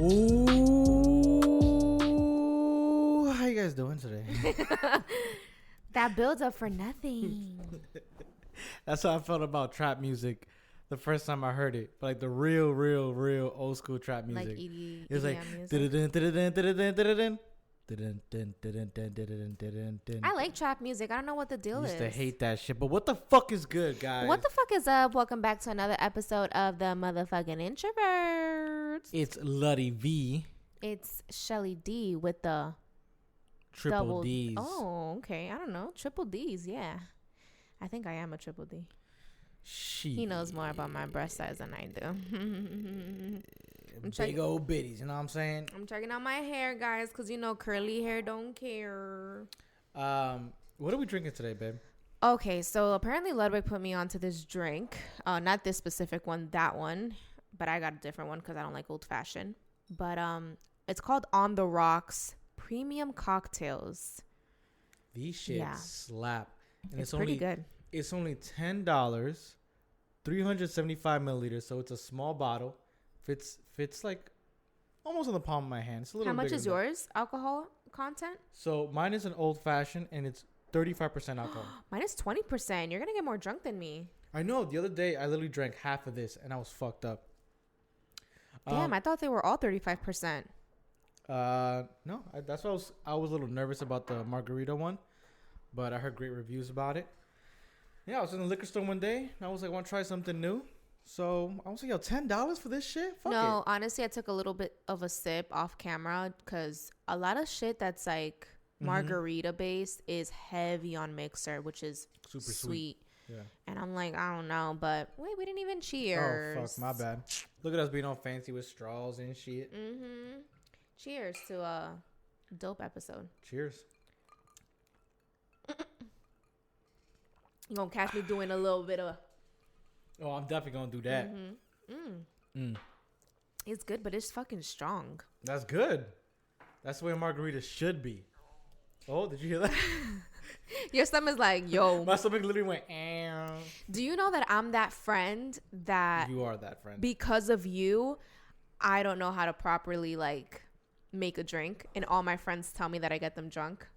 Ooh, how you guys doing today? That builds up for nothing. That's how I felt about trap music the first time I heard it. But like the real old school trap music. Like EDM it was like I like trap music. I don't know what the deal I is. used to hate that shit. But what the fuck is good, guys? What the fuck is up? Welcome back to another episode of the motherfucking Introverts. It's Luddy V. It's Shelly D with the Triple D's. Oh, okay. I don't know. Triple D's, yeah. I think I am a triple D. He knows more about my breast size than I do. Big old bitties, you know what I'm saying? I'm checking out my hair, guys, because, you know, curly hair don't care. What are we drinking today, babe? Okay, so apparently Ludwig put me onto this drink. Not this specific one, that one. But I got a different one because I don't like old fashioned. But it's called On the Rocks Premium Cocktails. These shits slap. And it's pretty good. It's only $10, 375 milliliters, so it's a small bottle. Fits like almost on the palm of my hand. It's a little. How much bigger is yours? Alcohol content? So mine is an old fashioned, and it's 35% alcohol. Mine is 20%. You're gonna get more drunk than me. I know. The other day, I literally drank half of this, and I was fucked up. Damn, I thought they were all 35%. No, that's why I was a little nervous about the margarita one, but I heard great reviews about it. Yeah, I was in the liquor store one day, and I was like, I want to try something new. So I was like, yo, $10 for this shit? Fuck no, it. honestly, I took a little bit of a sip off camera because a lot of shit that's like margarita based is heavy on mixer, which is super sweet. Yeah. And I'm like, I don't know, but wait, we didn't even cheers. Oh, fuck, my bad. Look at us being all fancy with straws and shit. Mm-hmm. Cheers to a dope episode. Cheers. You gonna catch me doing a little bit of... Oh, I'm definitely gonna do that. It's good, but it's fucking strong. That's good. That's the way a margarita should be. Oh, did you hear that? Your stomach's like, yo. My stomach literally went, "Ow." Do you know that I'm that friend that... You are that friend. Because of you, I don't know how to properly, like, make a drink. And all my friends tell me that I get them drunk.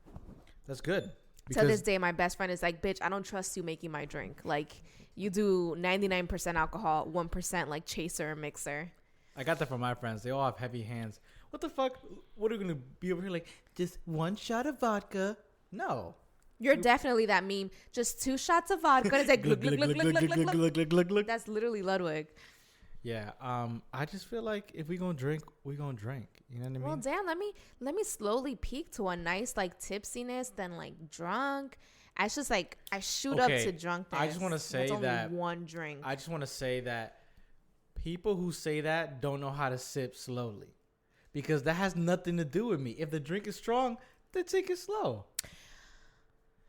That's good. To this day, my best friend is like, bitch, I don't trust you making my drink. Like, you do 99% alcohol, 1% like chaser or mixer. I got that from my friends. They all have heavy hands. What the fuck? What are we going to be over here like, just one shot of vodka? No. You're definitely that meme. Just 2 shots of vodka. It's like, glug, glug, glug, glug, glug, glug, glug. That's literally Ludwig. Yeah. I just feel like if we going to drink, we going to drink. You know what I mean? Well, damn, let me slowly peak to a nice like tipsiness, then like drunk. It's just like I shoot up to drunkenness. I just want to say that's that only one drink. I just want to say that people who say that don't know how to sip slowly, because that has nothing to do with me. If the drink is strong, then take it slow.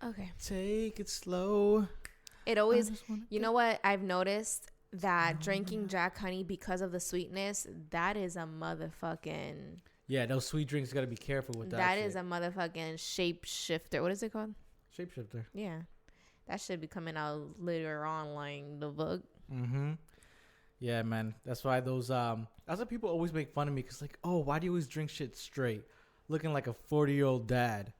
Okay. Take it slow. It always, you know what I've noticed? That drinking Jack Honey because of the sweetness, that is a motherfucking... Yeah, those sweet drinks, got to be careful with that. That is a motherfucking shapeshifter. What is it called? Shapeshifter. Yeah. That should be coming out later on, like the book. Mm-hmm. Yeah, man. That's why those... That's why people always make fun of me, because like, oh, why do you always drink shit straight? Looking like a 40-year-old dad.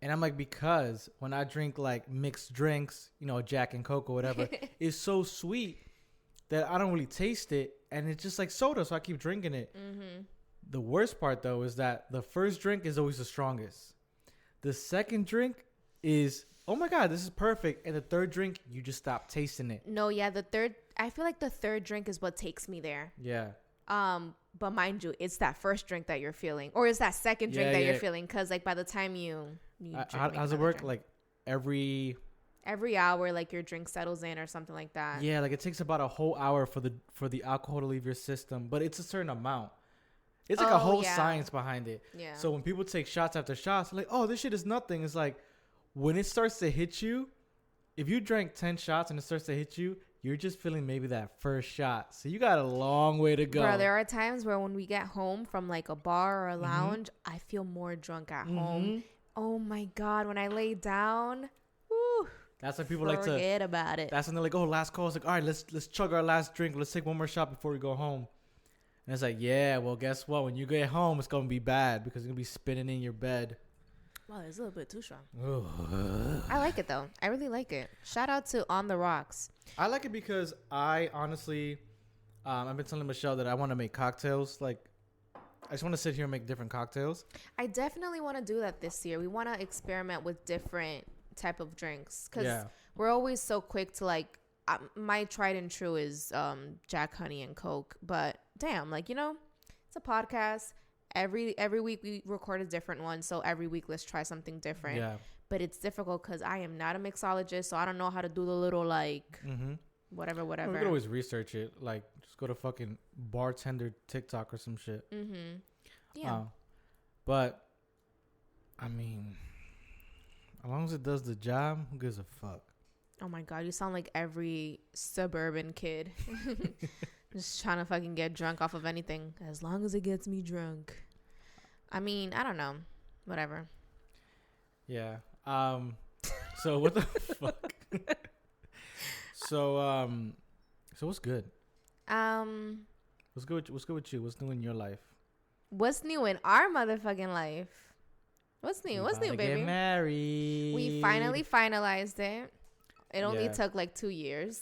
And I'm like, because when I drink like mixed drinks, you know, Jack and Coke or whatever, it's so sweet that I don't really taste it, and it's just like soda, so I keep drinking it. Mm-hmm. The worst part, though, is that the first drink is always the strongest. The second drink is, oh my God, this is perfect. And the third drink, you just stop tasting it. No, yeah, I feel like the third drink is what takes me there. Yeah. But mind you, it's that first drink that you're feeling, or it's that second drink that you're feeling, because like by the time you how does it work? Drink. Like every hour, like your drink settles in or something like that. Yeah, like it takes about a whole hour for the alcohol to leave your system, but it's a certain amount. It's like a whole science behind it. Yeah. So when people take shots after shots, like, oh, this shit is nothing. It's like when it starts to hit you, if you drank 10 shots and it starts to hit you, you're just feeling maybe that first shot. So you got a long way to go. Bro, there are times where when we get home from like a bar or a lounge, I feel more drunk at home. Oh my God, when I lay down, whew. That's when people like to forget about it. That's when they're like, oh, last call. It's like, all right, let's chug our last drink. Let's take one more shot before we go home. And it's like, yeah, well, guess what? When you get home, it's gonna be bad because you're gonna be spinning in your bed. Wow, it's a little bit too strong. Ugh. I like it though. I really like it. Shout out to On the Rocks. I like it because I honestly, I've been telling Michelle that I want to make cocktails. Like, I just want to sit here and make different cocktails. I definitely want to do that this year. We want to experiment with different type of drinks because we're always so quick to like. My tried and true is Jack Honey and Coke, but damn, like, you know, it's a podcast. Every week we record a different one, so every week let's try something different. Yeah. But it's difficult because I am not a mixologist, so I don't know how to do the little like whatever. Well, we could always research it. Like, just go to fucking bartender TikTok or some shit. Yeah. But I mean, as long as it does the job, who gives a fuck? Oh my god, you sound like every suburban kid. Just trying to fucking get drunk off of anything. As long as it gets me drunk. I mean, I don't know. Whatever. Yeah. So what the fuck? So what's good? What's good with you? What's new in your life? What's new in our motherfucking life? What's new? What's new, baby? Get married. We finally finalized it. It only took like 2 years.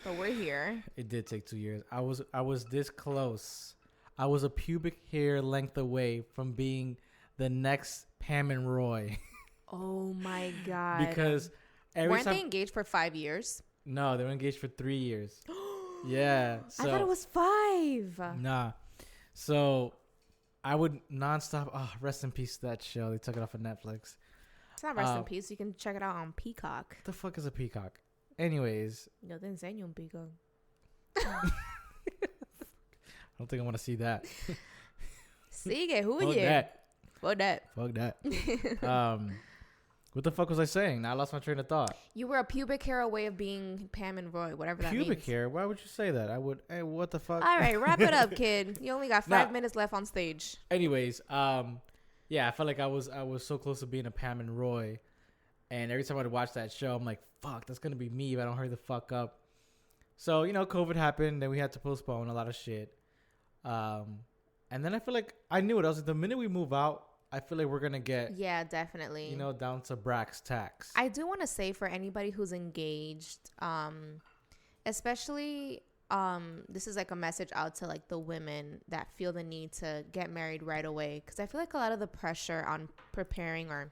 But we're here. It did take 2 years. I was this close. I was a pubic hair length away from being the next Pam and Roy. Oh my god. Because weren't they engaged for 5 years? No, they were engaged for 3 years. Yeah. So, I thought it was 5. Nah. So I would nonstop. Oh, rest in peace to that show. They took it off of Netflix. It's not rest in peace. You can check it out on Peacock. What the fuck is a peacock? Anyways. Yo te enseño un peacock. I don't think I want to see that. Sigue, huye. Fuck that. What the fuck was I saying? Now I lost my train of thought. You were a pubic hair away of being Pam and Roy, whatever that means. Pubic hair? Why would you say that? I would. Hey, what the fuck? All right, wrap it up, kid. You only got 5 minutes left on stage. Anyways, yeah, I felt like I was so close to being a Pam and Roy, and every time I'd watch that show, I'm like, fuck, that's gonna be me if I don't hurry the fuck up. So, you know, COVID happened, then we had to postpone a lot of shit. And then I feel like I knew it. I was like, the minute we move out, I feel like we're gonna get, yeah, definitely, you know, down to brass tacks. I do want to say for anybody who's engaged, especially this is like a message out to like the women that feel the need to get married right away, because I feel like a lot of the pressure on preparing or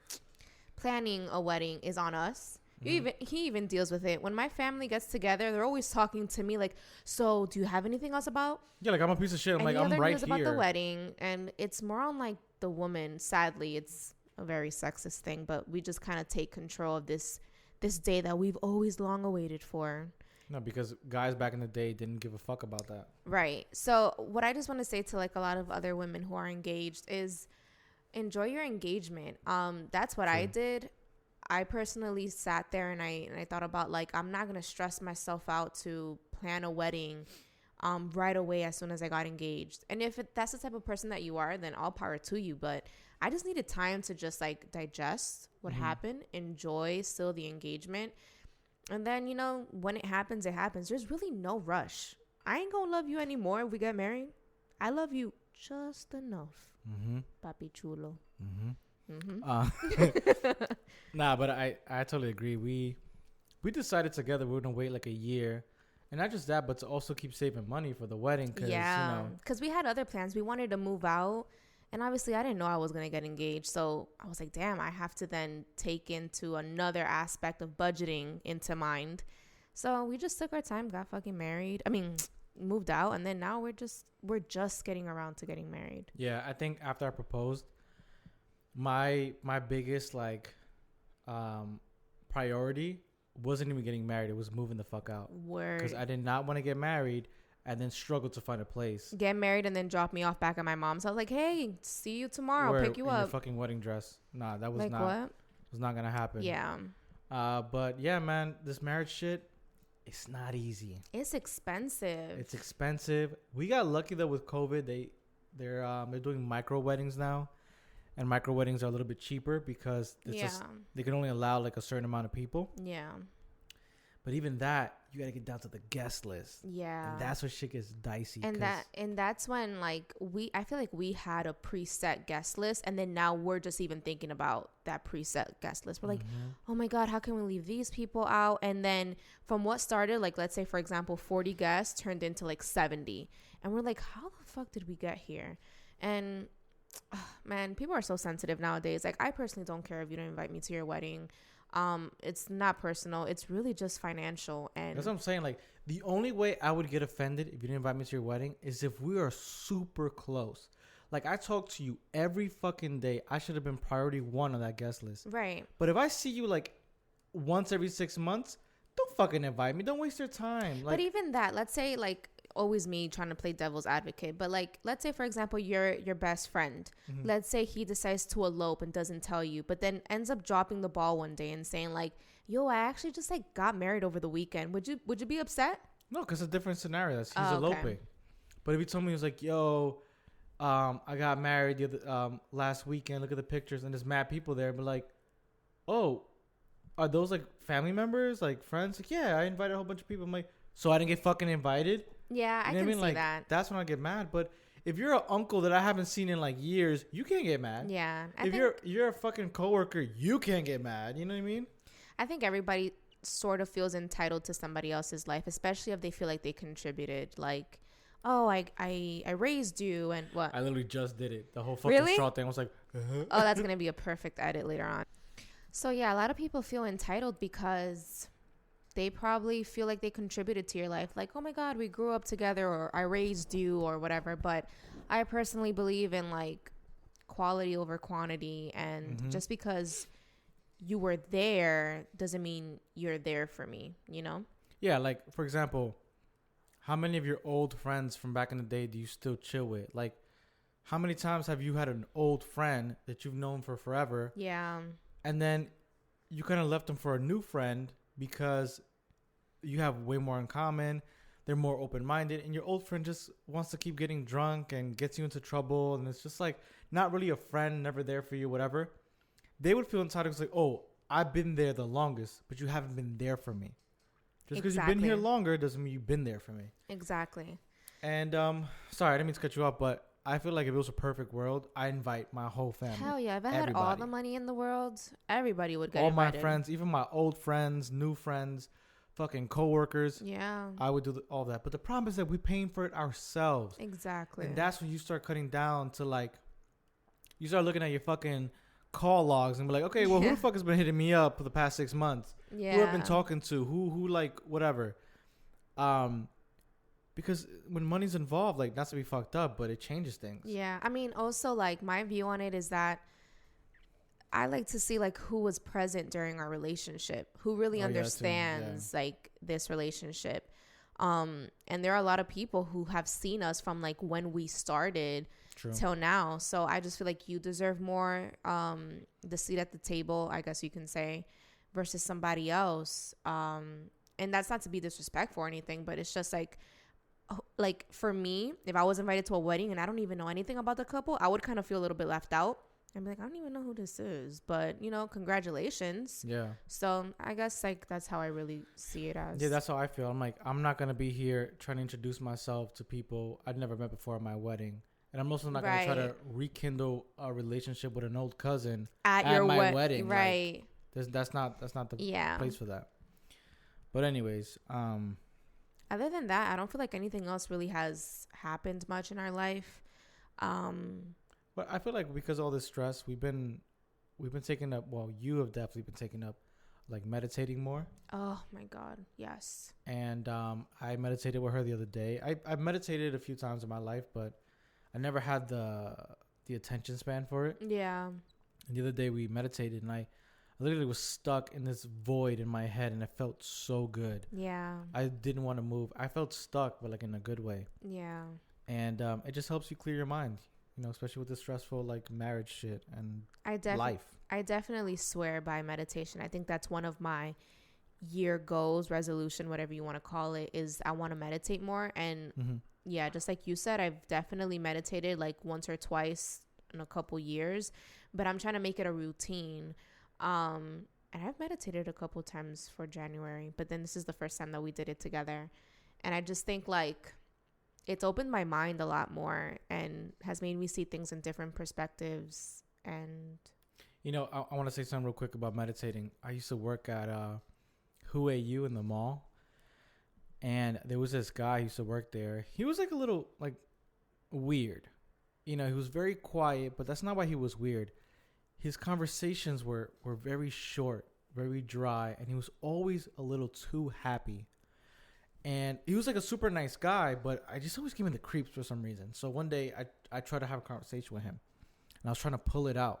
planning a wedding is on us. He even deals with it. When my family gets together, they're always talking to me like, so do you have anything else about? Yeah, like I'm a piece of shit. I'm like, I'm right here. About the wedding, and it's more on like the woman. Sadly, it's a very sexist thing, but we just kind of take control of this day that we've always long awaited for. No, because guys back in the day didn't give a fuck about that. Right. So what I just want to say to like a lot of other women who are engaged is enjoy your engagement. That's what I did. I personally sat there and I thought about like, I'm not going to stress myself out to plan a wedding right away as soon as I got engaged. And if that's the type of person that you are, then all power to you. But I just needed time to just like digest what happened, enjoy still the engagement. And then, you know, when it happens, it happens. There's really no rush. I ain't going to love you anymore if we get married. I love you just enough. Papi chulo. Nah, but I totally agree. We decided together we're gonna wait like a year, and not just that, but to also keep saving money for the wedding. Cause, yeah, you know, because we had other plans. We wanted to move out, and obviously I didn't know I was gonna get engaged, so I was like, damn, I have to then take into another aspect of budgeting into mind. So we just took our time, got fucking married. I mean, moved out, and then now we're just getting around to getting married. Yeah, I think after I proposed, my biggest like priority wasn't even getting married. It was moving the fuck out. Word. Because I did not want to get married and then struggle to find a place. Get married and then drop me off back at my mom's. I was like, hey, see you tomorrow. I'll pick you up. Your fucking wedding dress. Nah, that was like not. What? Was not gonna happen. Yeah. But yeah, man, this marriage shit, it's not easy. It's expensive. It's expensive. We got lucky though with COVID. They're doing micro weddings now. And micro weddings are a little bit cheaper because they can only allow like a certain amount of people. Yeah. But even that, you got to get down to the guest list. Yeah. And that's where shit gets dicey. And that's when like I feel like we had a preset guest list, and then now we're just even thinking about that preset guest list. We're like, oh my God, how can we leave these people out? And then from what started, like, let's say for example, 40 guests turned into like 70. And we're like, how the fuck did we get here? And man, people are so sensitive nowadays. Like, I personally don't care if you don't invite me to your wedding. It's not personal. It's really just financial. And that's what I'm saying. Like, the only way I would get offended if you didn't invite me to your wedding is if we are super close. Like, I talk to you every fucking day. I should have been priority one on that guest list. Right. But if I see you like once every 6 months, don't fucking invite me. Don't waste your time. Like, but even that, let's say, like, always me trying to play devil's advocate, but like, let's say for example, your best friend, let's say he decides to elope and doesn't tell you, but then ends up dropping the ball one day and saying like, yo, I actually just like got married over the weekend. Would you be upset? No, because it's a different scenario. He's eloping. Okay. But if he told me, he was like, yo, I got married the other last weekend, look at the pictures, and there's mad people there, but like, oh, are those like family members, like friends? Like, yeah, I invited a whole bunch of people. I'm like, so I didn't get fucking invited? Yeah, I can see like, that. That's when I get mad. But if you're an uncle that I haven't seen in like years, you can't get mad. Yeah. If you're a fucking coworker, you can't get mad. You know what I mean? I think everybody sort of feels entitled to somebody else's life, especially if they feel like they contributed. Like, oh, I raised you, and what? I literally just did it. The whole fucking straw thing. I was like, oh, that's gonna be a perfect edit later on. So yeah, a lot of people feel entitled because they probably feel like they contributed to your life. Like, oh my God, we grew up together, or I raised you, or whatever. But I personally believe in like quality over quantity. And just because you were there doesn't mean you're there for me, you know? Yeah. Like, for example, how many of your old friends from back in the day do you still chill with? Like, how many times have you had an old friend that you've known for forever? Yeah. And then you kind of left them for a new friend because you have way more in common. They're more open-minded, and your old friend just wants to keep getting drunk and gets you into trouble, and it's just like not really a friend, never there for you, whatever. They would feel entitled. It's like, oh, I've been there the longest, but you haven't been there for me. Just because you've been here longer doesn't mean you've been there for me. Exactly. And sorry, I didn't mean to cut you off, but I feel like if it was a perfect world, I invite my whole family. Hell yeah. If I had all the money in the world, everybody would get all invited. My friends, even my old friends, new friends, fucking coworkers. Yeah. I would do all that. But the problem is that we're paying for it ourselves. Exactly. And that's when you start cutting down to like, you start looking at your fucking call logs and be like, okay, well, who the fuck has been hitting me up for the past 6 months? Yeah. Who I've been talking to? Who like, whatever. Because when money's involved, like, not to be fucked up, but it changes things. Yeah. I mean, also, like, my view on it is that I like to see, like, who was present during our relationship, who really understands, like, this relationship. And there are a lot of people who have seen us from, like, when we started till now. So I just feel like you deserve more, the seat at the table, I guess you can say, versus somebody else. And that's not to be disrespectful or anything, but it's just like for me, if I was invited to a wedding and I don't even know anything about the couple, I would kind of feel a little bit left out. I'd be like, I don't even know who this is, but you know, congratulations. Yeah. So I guess like that's how I really see it as. Yeah, that's how I feel. I'm like, I'm not gonna be here trying to introduce myself to people I'd never met before at my wedding, and I'm also not gonna try to rekindle a relationship with an old cousin at your my wedding. Right. Like, that's not the place for that. But anyways, other than that, I don't feel like anything else really has happened much in our life. But I feel like because of all this stress, we've been taking up. Well, you have definitely been taking up, like, meditating more. Oh my God, yes. And I meditated with her the other day. I've meditated a few times in my life, but I never had the attention span for it. Yeah. And the other day we meditated, and I literally was stuck in this void in my head, and it felt so good. Yeah. I didn't want to move. I felt stuck, but like in a good way. Yeah. And it just helps you clear your mind, you know, especially with the stressful like marriage shit and life. I definitely swear by meditation. I think that's one of my year goals, resolution, whatever you want to call it, is I want to meditate more. And yeah, just like you said, I've definitely meditated like once or twice in a couple years, but I'm trying to make it a routine. And I've meditated a couple times for January, but then this is the first time that we did it together. And I just think like it's opened my mind a lot more and has made me see things in different perspectives. And You know, I want to say something real quick about meditating. I used to work at Huayu in the mall, and there was this guy who used to work there. He was like a little like weird. You know, he was very quiet, but that's not why he was weird. His conversations were very short, very dry, and he was always a little too happy. And he was like a super nice guy, but I just always gave him the creeps for some reason. So one day I tried to have a conversation with him, and I was trying to pull it out.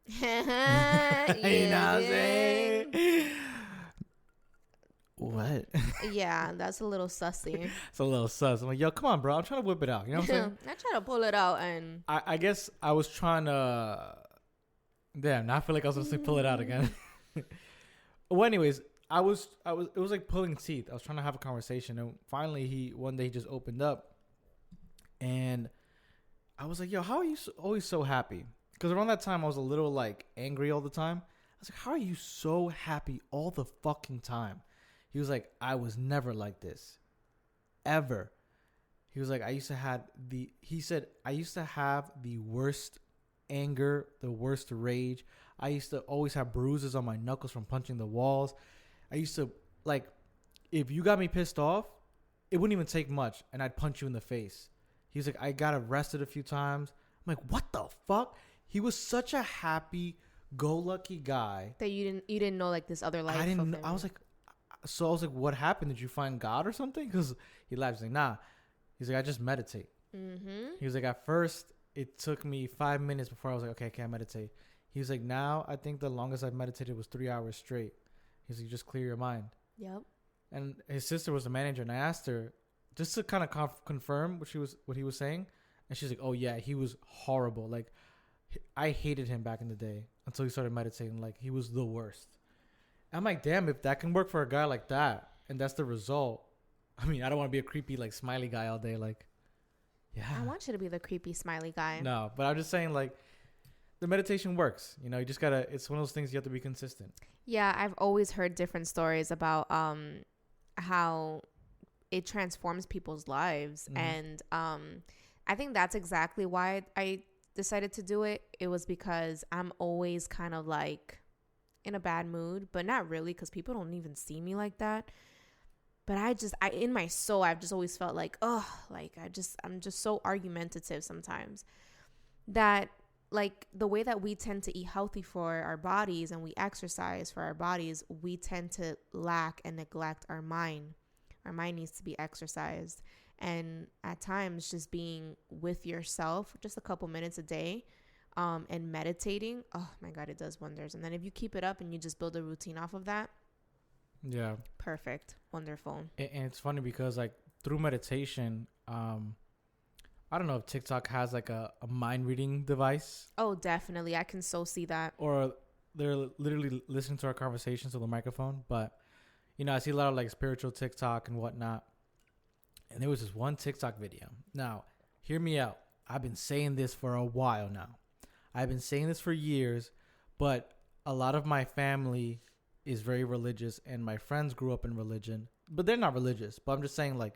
yeah, You know what I'm saying? What? Yeah, that's a little sussy. It's a little sus. I'm like, yo, come on, bro. I'm trying to whip it out. You know what I'm saying? I try to pull it out and I guess I was trying to. Damn, now I feel like I was supposed to pull it out again. Well, anyways, it was like pulling teeth. I was trying to have a conversation, and finally, one day he just opened up, and I was like, yo, how are you always so happy? Because around that time, I was a little like angry all the time. I was like, how are you so happy all the fucking time? He was like, I was never like this, ever. He was like, I used to have the worst anger, the worst rage. I used to always have bruises on my knuckles from punching the walls. I used to, like, if you got me pissed off, it wouldn't even take much, and I'd punch you in the face. He was like, I got arrested a few times. I'm like, what the fuck? He was such a happy-go-lucky guy. that you didn't know like this other life. I didn't of know. him. I was like, what happened? Did you find God or something? Because he laughed. He's like, nah. He's like, I just meditate. Mm-hmm. He was like, at first, it took me 5 minutes before I was like, okay, I can't meditate. He was like, now I think the longest I've meditated was 3 hours straight. He's like, just clear your mind. Yep. And his sister was the manager, and I asked her just to kind of confirm what he was saying, and she's like, oh yeah, he was horrible. Like, I hated him back in the day until he started meditating. Like, he was the worst. I'm like, damn, if that can work for a guy like that, and that's the result. I mean, I don't want to be a creepy like smiley guy all day. Like, yeah, I want you to be the creepy smiley guy. no, but I'm just saying, like, the meditation works. You know, you just gotta. It's one of those things you have to be consistent. Yeah, I've always heard different stories about how it transforms people's lives, and I think that's exactly why I decided to do it. It was because I'm always kind of like in a bad mood, but not really, because people don't even see me like that. But I in my soul, I've just always felt like, I'm just so argumentative sometimes, that like the way that we tend to eat healthy for our bodies and we exercise for our bodies, we tend to lack and neglect our mind. Our mind needs to be exercised. And at times, just being with yourself just a couple minutes a day, and meditating, oh my God, it does wonders. And then if you keep it up and you just build a routine off of that, yeah, perfect, wonderful. And it's funny because like through meditation, I don't know if TikTok has like a mind reading device. Oh, definitely. I can so see that. Or they're literally listening to our conversations with a microphone. But, you know, I see a lot of like spiritual TikTok and whatnot. And there was this one TikTok video. Now, hear me out. I've been saying this for a while now. I've been saying this for years. But a lot of my family is very religious. And my friends grew up in religion. But they're not religious. But I'm just saying, like,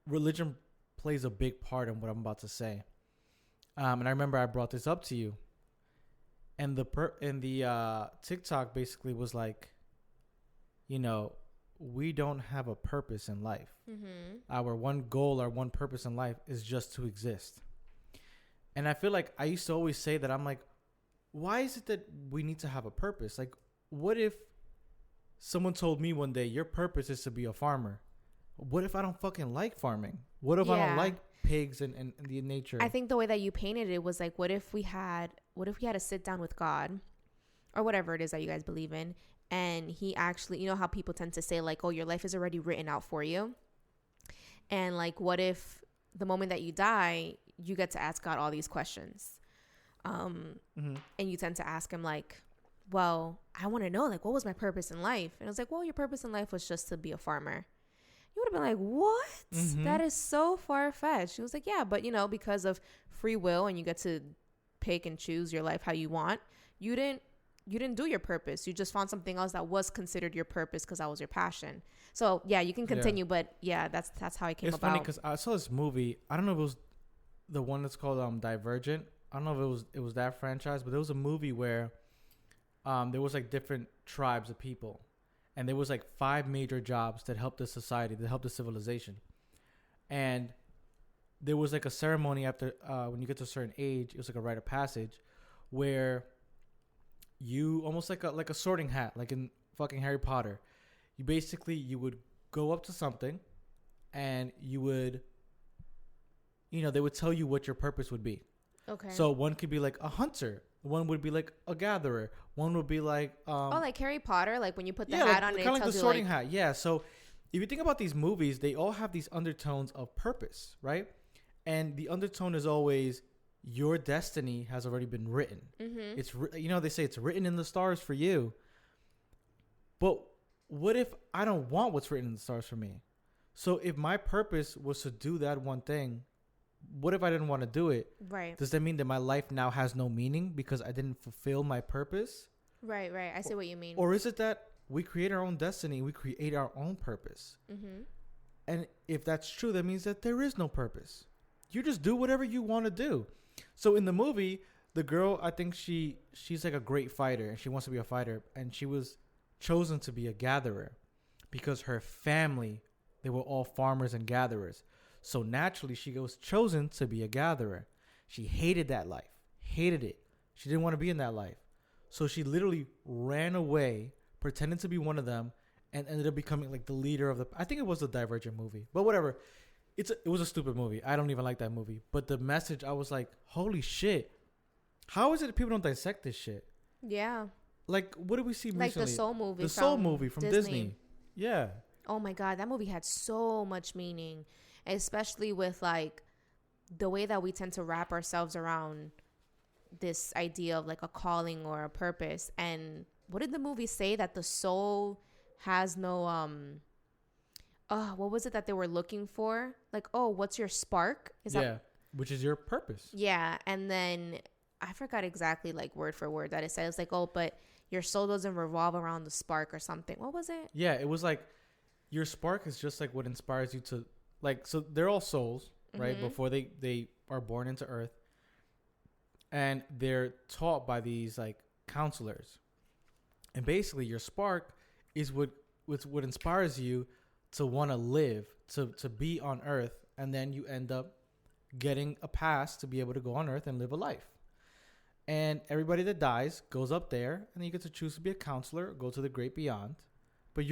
religion plays a big part in what I'm about to say. And I remember I brought this up to you. And the TikTok basically was like, you know, we don't have a purpose in life. Mm-hmm. Our one goal, our one purpose in life is just to exist. And I feel like I used to always say that. I'm like, why is it that we need to have a purpose? Like, what if someone told me one day, your purpose is to be a farmer? What if I don't fucking like farming? What if I don't like pigs and the nature? I think the way that you painted it was like, what if we had a sit down with God, or whatever it is that you guys believe in, and he actually, you know how people tend to say like, oh, your life is already written out for you. And like, what if the moment that you die, you get to ask God all these questions, and you tend to ask him like, well, I want to know, like, what was my purpose in life? And I was like, well, your purpose in life was just to be a farmer. You would have been like, what? Mm-hmm. That is so far-fetched. She was like, yeah, but, you know, because of free will and you get to pick and choose your life how you want, you didn't you didn't do your purpose. You just found something else that was considered your purpose because that was your passion. So yeah, you can continue, but yeah, that's how it came it's about. funny because I saw this movie. I don't know if it was the one that's called Divergent. I don't know if it was that franchise, but there was a movie where there was like different tribes of people, and there was like 5 major jobs that helped the society, that helped the civilization, and there was like a ceremony after when you get to a certain age. It was like a rite of passage, where you almost like a sorting hat, like in fucking Harry Potter. You would go up to something, and you would, they would tell you what your purpose would be. Okay. So one could be like a hunter. One would be like a gatherer. One would be like like Harry Potter, like when you put the hat on, kind of like the sorting hat. Yeah. So if you think about these movies, they all have these undertones of purpose, right? And the undertone is always your destiny has already been written. Mm-hmm. It's they say it's written in the stars for you. But what if I don't want what's written in the stars for me? So if my purpose was to do that one thing, what if I didn't want to do it? Right. Does that mean that my life now has no meaning because I didn't fulfill my purpose? Right. I see what you mean. Or is it that we create our own destiny, we create our own purpose? Mm-hmm. And if that's true, that means that there is no purpose. You just do whatever you want to do. So in the movie, the girl, I think she's like a great fighter, and she wants to be a fighter, and she was chosen to be a gatherer because her family, they were all farmers and gatherers. So naturally, she was chosen to be a gatherer. She hated that life, hated it. She didn't want to be in that life. So she literally ran away, pretending to be one of them, and ended up becoming like the leader of I think it was the Divergent movie, but whatever. It was a stupid movie. I don't even like that movie. But the message, I was like, holy shit. How is it that people don't dissect this shit? Yeah. Like, what did we see recently? Like the Soul movie. The Soul movie from Disney. Yeah. Oh my God, that movie had so much meaning, especially with like the way that we tend to wrap ourselves around this idea of like a calling or a purpose. And what did the movie say? That the soul has no what was it that they were looking for? Like, what's your spark? Which is your purpose. Yeah. And then I forgot exactly like word for word that it said. It's like, but your soul doesn't revolve around the spark or something. What was it? Yeah, it was like your spark is just like what inspires you to like, so they're all souls, right? Mm-hmm. Before they are born into earth. And they're taught by these like counselors. And basically your spark is what inspires you to want to live, to be on earth, and then you end up getting a pass to be able to go on earth and live a life. And everybody that dies goes up there, and then you get to choose to be a counselor, go to the great beyond. But if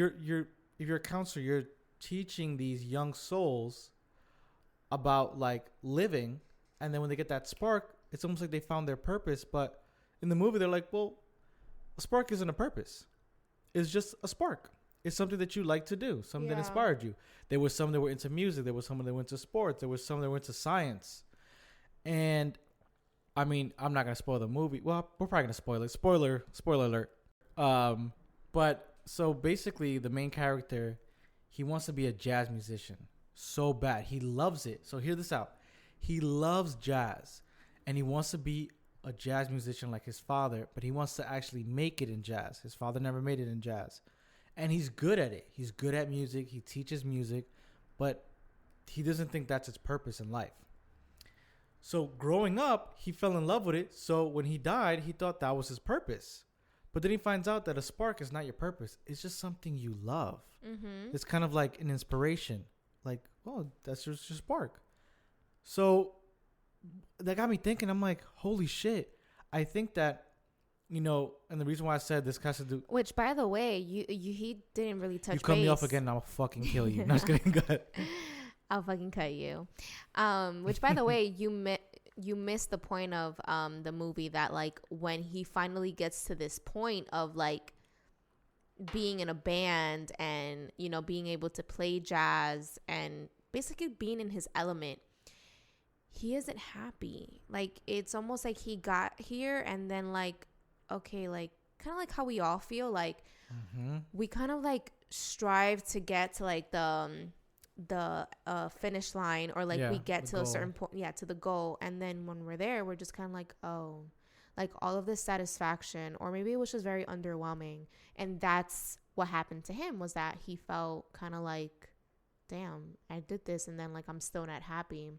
you're a counselor, you're teaching these young souls about like living, and then when they get that spark, it's almost like they found their purpose. But in the movie, they're like, well, a spark isn't a purpose. It's just a spark. It's something that you like to do, something that inspired you. There was some that were into music. There was some that went to sports. There was some that went to science. And I mean, I'm not going to spoil the movie. Well, we're probably going to spoil it. Spoiler alert. But so basically the main character, he wants to be a jazz musician so bad. He loves it. So hear this out. He loves jazz, and he wants to be a jazz musician like his father, but he wants to actually make it in jazz. His father never made it in jazz. And he's good at it. He's good at music. He teaches music, but he doesn't think that's its purpose in life. So growing up, he fell in love with it. So when he died, he thought that was his purpose. But then he finds out that a spark is not your purpose. It's just something you love. Mm-hmm. It's kind of like an inspiration. Like, oh, that's just your spark. So that got me thinking. I'm like, holy shit. I think that, and the reason why I said this has to do. Which, by the way, he didn't really touch base. You cut me off again, and I'll fucking kill you. No, just kidding. Go ahead. I'll fucking cut you. Which, by the way, you missed the point of the movie that like when he finally gets to this point of like being in a band and being able to play jazz and basically being in his element, he isn't happy. Like it's almost like he got here and then like, okay, like kind of like how we all feel like we kind of like strive to get to like the finish line, or like we get to goal. A certain point, to the goal, and then when we're there, we're just kind of like, oh, like all of this satisfaction, or maybe it was just very underwhelming. And that's what happened to him, was that he felt kind of like, damn, I did this and then like I'm still not happy.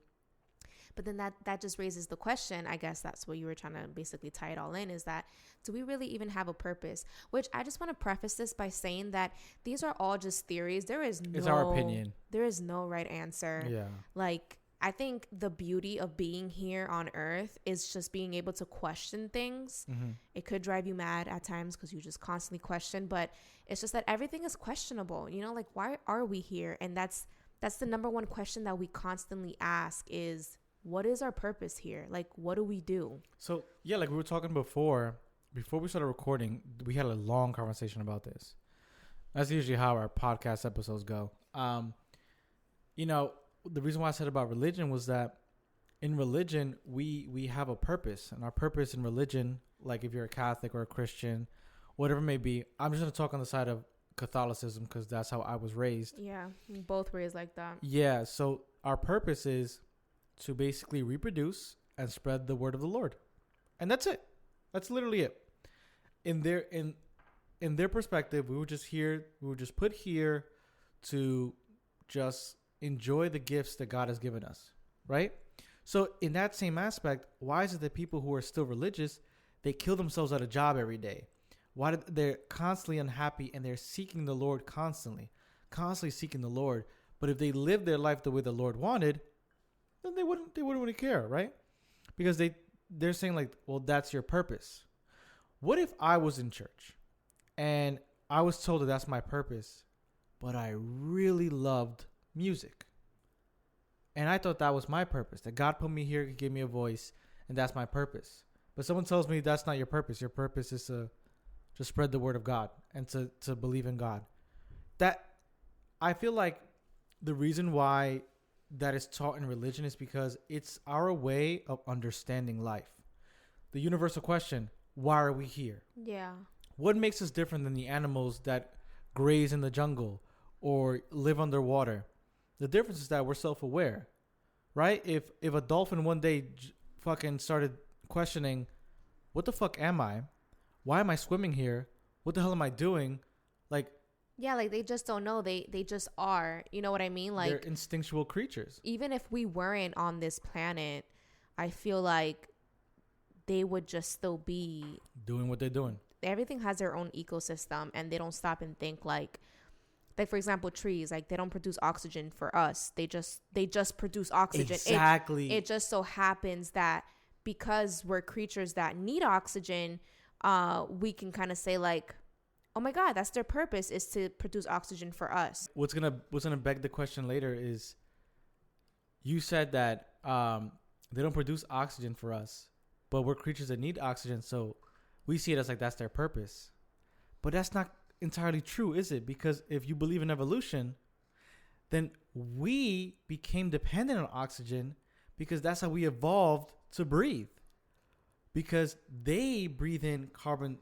But then that just raises the question, I guess that's what you were trying to basically tie it all in, is that do we really even have a purpose? Which I just want to preface this by saying that these are all just theories. It's our opinion. There is no right answer. Yeah. Like, I think the beauty of being here on earth is just being able to question things. Mm-hmm. It could drive you mad at times because you just constantly question, but it's just that everything is questionable. You know, like, why are we here? And that's the number one question that we constantly ask is, what is our purpose here? Like, what do we do? So, yeah, like we were talking before we started recording, we had a long conversation about this. That's usually how our podcast episodes go. You know, the reason why I said about religion was that in religion, we have a purpose. And our purpose in religion, like if you're a Catholic or a Christian, whatever it may be, I'm just going to talk on the side of Catholicism because that's how I was raised. Yeah, both raised like that. Yeah, so our purpose is to basically reproduce and spread the word of the Lord. And that's it. That's literally it. In their perspective, we were just put here to just enjoy the gifts that God has given us, right? So in that same aspect, why is it that people who are still religious, they kill themselves at a job every day? Why they're constantly unhappy and they're seeking the Lord constantly seeking the Lord. But if they lived their life the way the Lord wanted, then they wouldn't really care, right? Because they're saying like, well, that's your purpose. What if I was in church and I was told that that's my purpose, but I really loved music and I thought that was my purpose, that God put me here to give me a voice and that's my purpose. But someone tells me that's not your purpose. Your purpose is to spread the word of God and to believe in God. That I feel like the reason why that is taught in religion is because it's our way of understanding life. The universal question, why are we here? Yeah. What makes us different than the animals that graze in the jungle or live underwater? The difference is that we're self-aware, right? If a dolphin one day fucking started questioning, what the fuck am I? Why am I swimming here? What the hell am I doing? Like, yeah, like they just don't know. They just are. You know what I mean? Like, they're instinctual creatures. Even if we weren't on this planet, I feel like they would just still be doing what they're doing. Everything has their own ecosystem, and they don't stop and think like for example, trees, like they don't produce oxygen for us. They just produce oxygen. Exactly. It just so happens that because we're creatures that need oxygen, we can kind of say like, oh my God, that's their purpose, is to produce oxygen for us. What's gonna beg the question later is, you said that they don't produce oxygen for us, but we're creatures that need oxygen, so we see it as like that's their purpose. But that's not entirely true, is it? Because if you believe in evolution, then we became dependent on oxygen because that's how we evolved to breathe. Because they breathe in carbon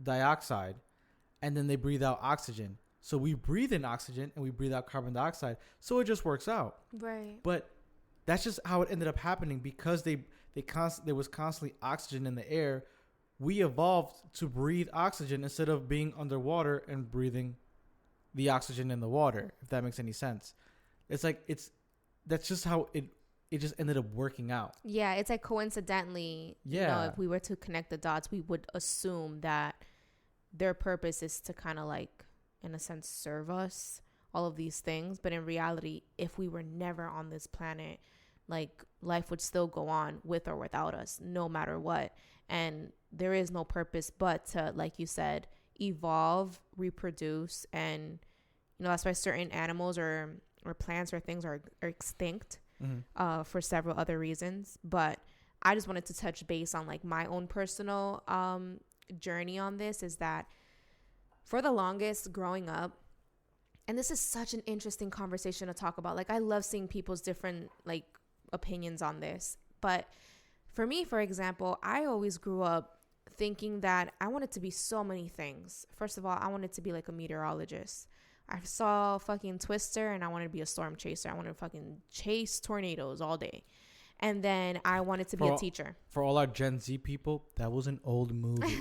dioxide and then they breathe out oxygen. So we breathe in oxygen and we breathe out carbon dioxide. So it just works out. Right. But that's just how it ended up happening because there was constantly oxygen in the air. We evolved to breathe oxygen instead of being underwater and breathing the oxygen in the water, if that makes any sense. It's like that's just how it just ended up working out. Yeah, it's like coincidentally, yeah. If we were to connect the dots, we would assume that their purpose is to kind of like, in a sense, serve us, all of these things. But in reality, if we were never on this planet, like life would still go on with or without us, no matter what. And there is no purpose but to, like you said, evolve, reproduce. And, that's why certain animals or plants or things are extinct. Mm-hmm. For several other reasons. But I just wanted to touch base on like my own personal journey on this, is that for the longest growing up, and this is such an interesting conversation to talk about. Like, I love seeing people's different like opinions on this. But for me, for example, I always grew up thinking that I wanted to be so many things. First of all, I wanted to be like a meteorologist. I saw fucking Twister and I wanted to be a storm chaser. I wanted to fucking chase tornadoes all day. And then I wanted to be a teacher. For all our Gen Z people, that was an old movie.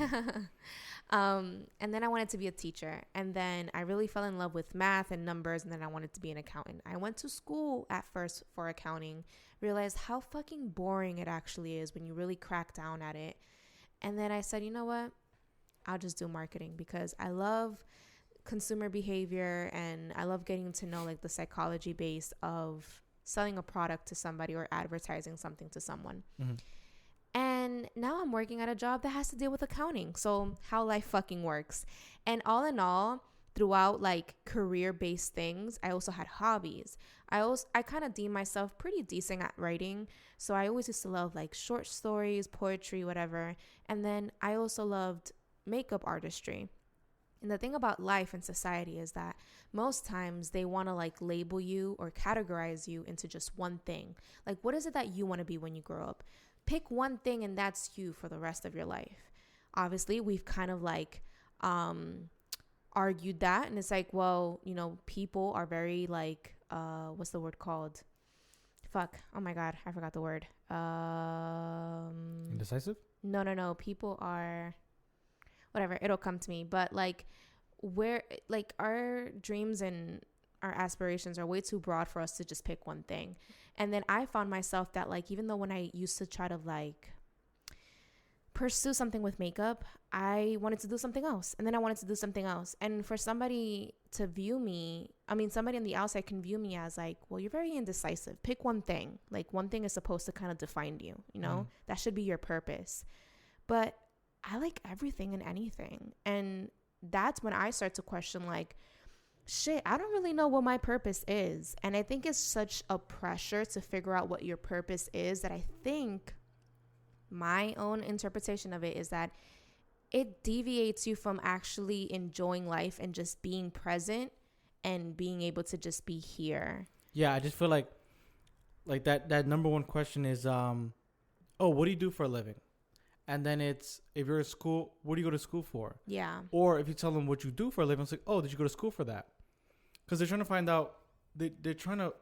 And then I wanted to be a teacher. And then I really fell in love with math and numbers. And then I wanted to be an accountant. I went to school at first for accounting, realized how fucking boring it actually is when you really crack down at it. And then I said, you know what? I'll just do marketing because I love consumer behavior and I love getting to know like the psychology base of selling a product to somebody or advertising something to someone. Mm-hmm. And now I'm working at a job that has to deal with accounting. So how life fucking works. And all in all, throughout like career-based things, I also had hobbies. I kind of deem myself pretty decent at writing. So I always used to love like short stories, poetry, whatever. And then I also loved makeup artistry. And the thing about life and society is that most times they want to like label you or categorize you into just one thing. Like, what is it that you want to be when you grow up? Pick one thing and that's you for the rest of your life. Obviously, we've kind of like argued that. And it's like, well, you know, people are very like, what's the word called? Fuck. Oh my God. I forgot the word. Indecisive? No. People are... whatever, it'll come to me. But like where like our dreams and our aspirations are way too broad for us to just pick one thing. And then I found myself that like even though when I used to try to like pursue something with makeup, I wanted to do something else, and then I wanted to do something else. And for somebody to view me, I mean somebody on the outside can view me as like, well, you're very indecisive, pick one thing. Like one thing is supposed to kind of define you, you know. That should be your purpose. But I like everything and anything. And that's when I start to question like, shit, I don't really know what my purpose is. And I think it's such a pressure to figure out what your purpose is that I think my own interpretation of it is that it deviates you from actually enjoying life and just being present and being able to just be here. Yeah, I just feel like that number one question is, oh, what do you do for a living? And then it's, if you're at school, what do you go to school for? Yeah. Or if you tell them what you do for a living, it's like, oh, did you go to school for that? Because they're trying to find out, they're trying to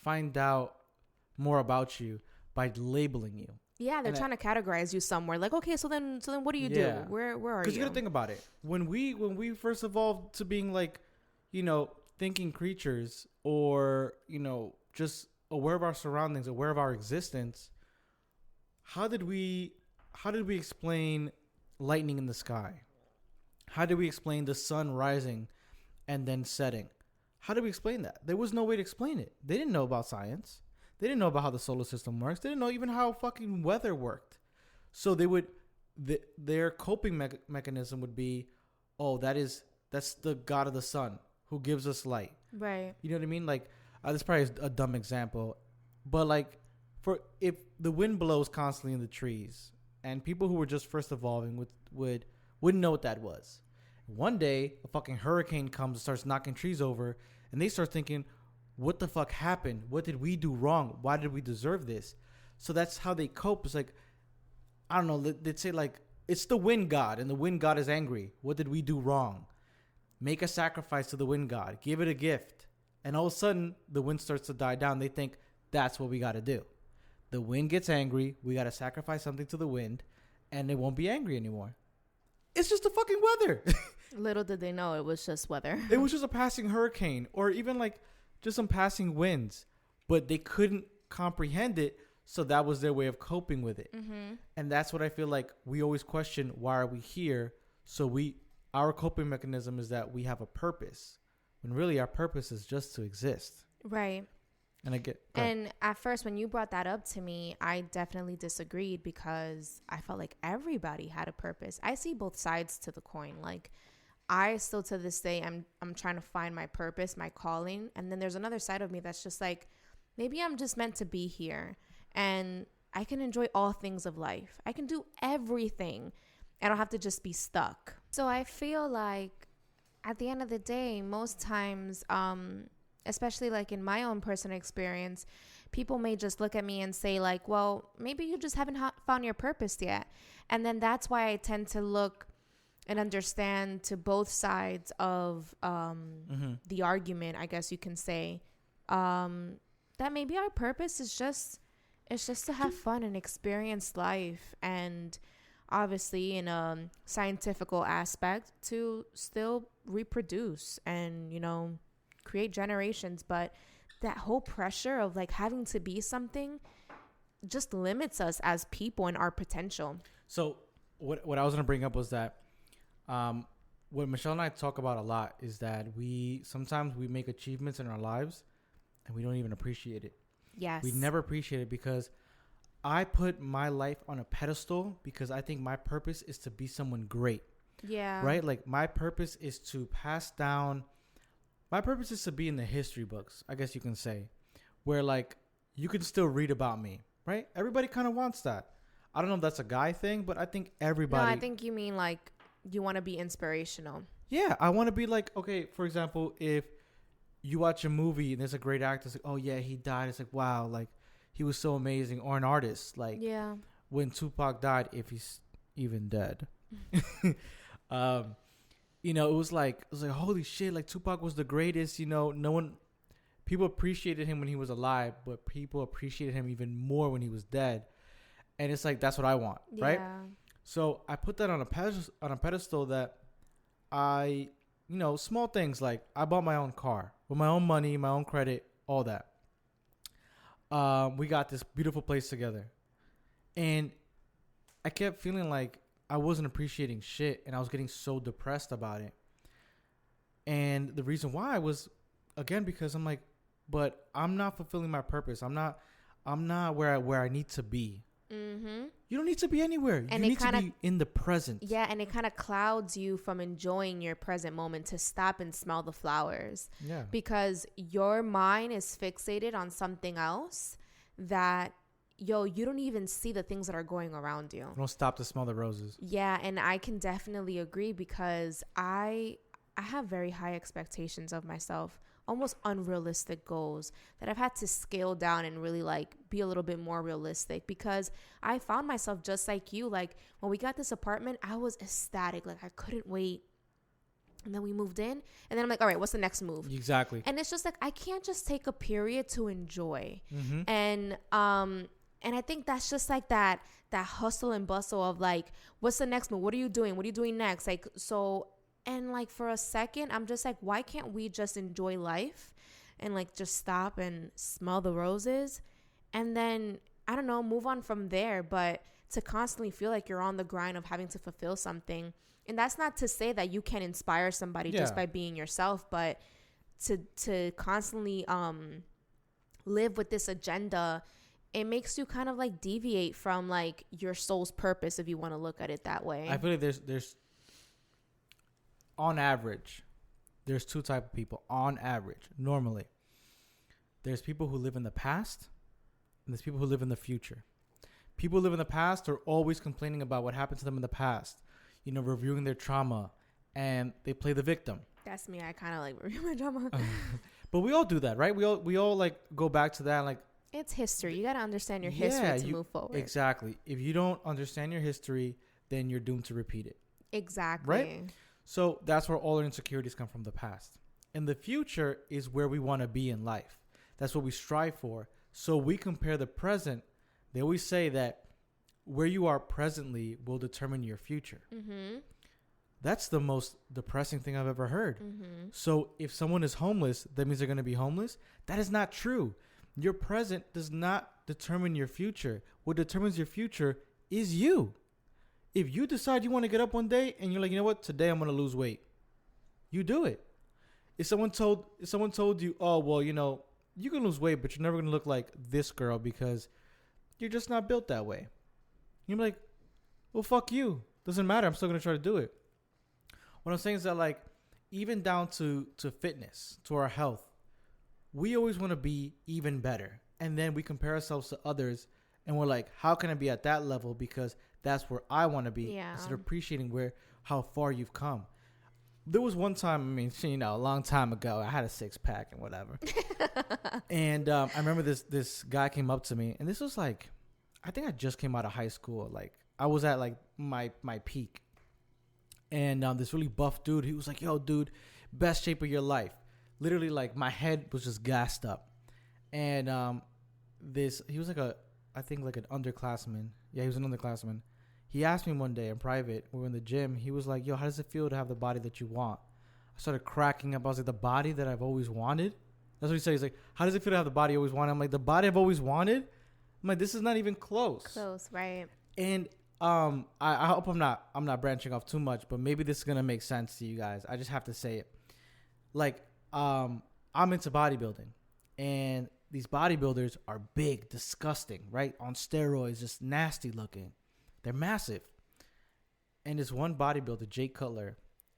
find out more about you by labeling you. Yeah, they're trying to categorize you somewhere. Like, okay, so then what do you do? Where are you? Because you got to think about it. When we first evolved to being like, you know, thinking creatures, or, you know, just aware of our surroundings, aware of our existence, how did we explain lightning in the sky? How did we explain the sun rising and then setting? How did we explain that? There was no way to explain it. They didn't know about science. They didn't know about how the solar system works. They didn't know even how fucking weather worked. So their coping mechanism would be, oh, that's the god of the sun who gives us light. Right. You know what I mean? Like, this probably is a dumb example, but like, if the wind blows constantly in the trees, and people who were just first evolving wouldn't know what that was. One day, a fucking hurricane comes and starts knocking trees over, and they start thinking, what the fuck happened? What did we do wrong? Why did we deserve this? So that's how they cope. It's like, I don't know, they'd say like, it's the wind god, and the wind god is angry. What did we do wrong? Make a sacrifice to the wind god. Give it a gift. And all of a sudden, the wind starts to die down. They think, that's what we got to do. The wind gets angry. We got to sacrifice something to the wind, and it won't be angry anymore. It's just the fucking weather. Little did they know it was just weather. It was just a passing hurricane, or even like just some passing winds, but they couldn't comprehend it. So that was their way of coping with it. Mm-hmm. And that's what I feel like we always question. Why are we here? So our coping mechanism is that we have a purpose, when really our purpose is just to exist. Right. And at first, when you brought that up to me, I definitely disagreed because I felt like everybody had a purpose. I see both sides to the coin. Like, I still to this day, I'm trying to find my purpose, my calling. And then there's another side of me that's just like, maybe I'm just meant to be here and I can enjoy all things of life. I can do everything. I don't have to just be stuck. So I feel like at the end of the day, most times, especially like in my own personal experience, people may just look at me and say like, well, maybe you just haven't found your purpose yet. And then that's why I tend to look and understand to both sides of the argument, I guess you can say, that maybe our purpose is just It's just to have fun and experience life, and obviously in a scientifical aspect to still reproduce and, create generations. But that whole pressure of like having to be something just limits us as people and our potential. So what I was gonna bring up was that what Michelle and I talk about a lot is that we sometimes we make achievements in our lives and we don't even appreciate it. Yes. We never appreciate it because I put my life on a pedestal because I think my purpose is to be someone great. Yeah. Right? Like my purpose is to pass down. My purpose is to be in the history books, I guess you can say, where like you can still read about me, right? Everybody kind of wants that. I don't know if that's a guy thing, but I think everybody. No, I think you mean like you want to be inspirational. Yeah, I want to be like, okay, for example, if you watch a movie and there's a great actor, it's like, oh yeah, he died. It's like, wow, like he was so amazing. Or an artist, like Yeah. when Tupac died, if he's even dead. It was like holy shit, like Tupac was the greatest. People appreciated him when he was alive, but people appreciated him even more when he was dead. And it's like that's what I want, right? Yeah. So I put that on a pedestal that I, small things like I bought my own car with my own money, my own credit, all that. We got this beautiful place together, and I kept feeling like I wasn't appreciating shit, and I was getting so depressed about it. And the reason why was, again, because I'm like, but I'm not fulfilling my purpose. I'm not where I need to be. Mm-hmm. You don't need to be anywhere. And you need to be in the present. Yeah, and it kind of clouds you from enjoying your present moment to stop and smell the flowers. Yeah. Because your mind is fixated on something else that, you don't even see the things that are going around you. Don't stop to smell the roses. Yeah, and I can definitely agree because I have very high expectations of myself, almost unrealistic goals that I've had to scale down and really like be a little bit more realistic, because I found myself just like you. Like when we got this apartment, I was ecstatic. Like I couldn't wait. And then we moved in, and then I'm like, all right, what's the next move? Exactly. And it's just like, I can't just take a period to enjoy. Mm-hmm. And I think that's just like that hustle and bustle of like, what's the next move? What are you doing? What are you doing next? Like, so, and like for a second, I'm just like, why can't we just enjoy life and like just stop and smell the roses? And then, I don't know, move on from there. But to constantly feel like you're on the grind of having to fulfill something. And that's not to say that you can inspire somebody just by being yourself, but to constantly live with this agenda, it makes you kind of like deviate from like your soul's purpose, if you want to look at it that way. I feel like there's on average, there's two type of people. On average, normally, there's people who live in the past, and there's people who live in the future. People who live in the past are always complaining about what happened to them in the past, reviewing their trauma, and they play the victim. That's me. I kind of like review my trauma. But we all do that, right? We all like go back to that, like. It's history. You got to understand your history to move forward. Exactly. If you don't understand your history, then you're doomed to repeat it. Exactly. Right? So that's where all our insecurities come from, the past. And the future is where we want to be in life. That's what we strive for. So we compare the present. They always say that where you are presently will determine your future. Mm-hmm. That's the most depressing thing I've ever heard. Mm-hmm. So if someone is homeless, that means they're going to be homeless? That is not true. Your present does not determine your future. What determines your future is you. If you decide you want to get up one day and you're like, you know what, today I'm going to lose weight, you do it. If someone told you, oh, well, you can lose weight, but you're never going to look like this girl because you're just not built that way. You're like, well, fuck you. Doesn't matter. I'm still going to try to do it. What I'm saying is that, like, even down to fitness, to our health, we always want to be even better. And then we compare ourselves to others and we're like, how can I be at that level? Because that's where I want to be. Yeah. Instead of appreciating how far you've come. There was one time, a long time ago, I had a 6-pack and whatever. And I remember this guy came up to me, and this was like, I think I just came out of high school. Like I was at like my peak. And this really buff dude, he was like, yo, dude, best shape of your life. Literally, like, my head was just gassed up. And he was like I think like an underclassman. Yeah, he was an underclassman. He asked me one day in private, we were in the gym. He was like, "Yo, how does it feel to have the body that you want?" I started cracking up. I was like, "The body that I've always wanted." That's what he said. He's like, "How does it feel to have the body you always wanted?" I'm like, "The body I've always wanted." I'm like, "This is not even close." Close, right? And I hope I'm not branching off too much, but maybe this is gonna make sense to you guys. I just have to say it. Like, I'm into bodybuilding, and these bodybuilders are big, disgusting, right? On steroids, just nasty looking. They're massive. And this one bodybuilder, Jake Cutler,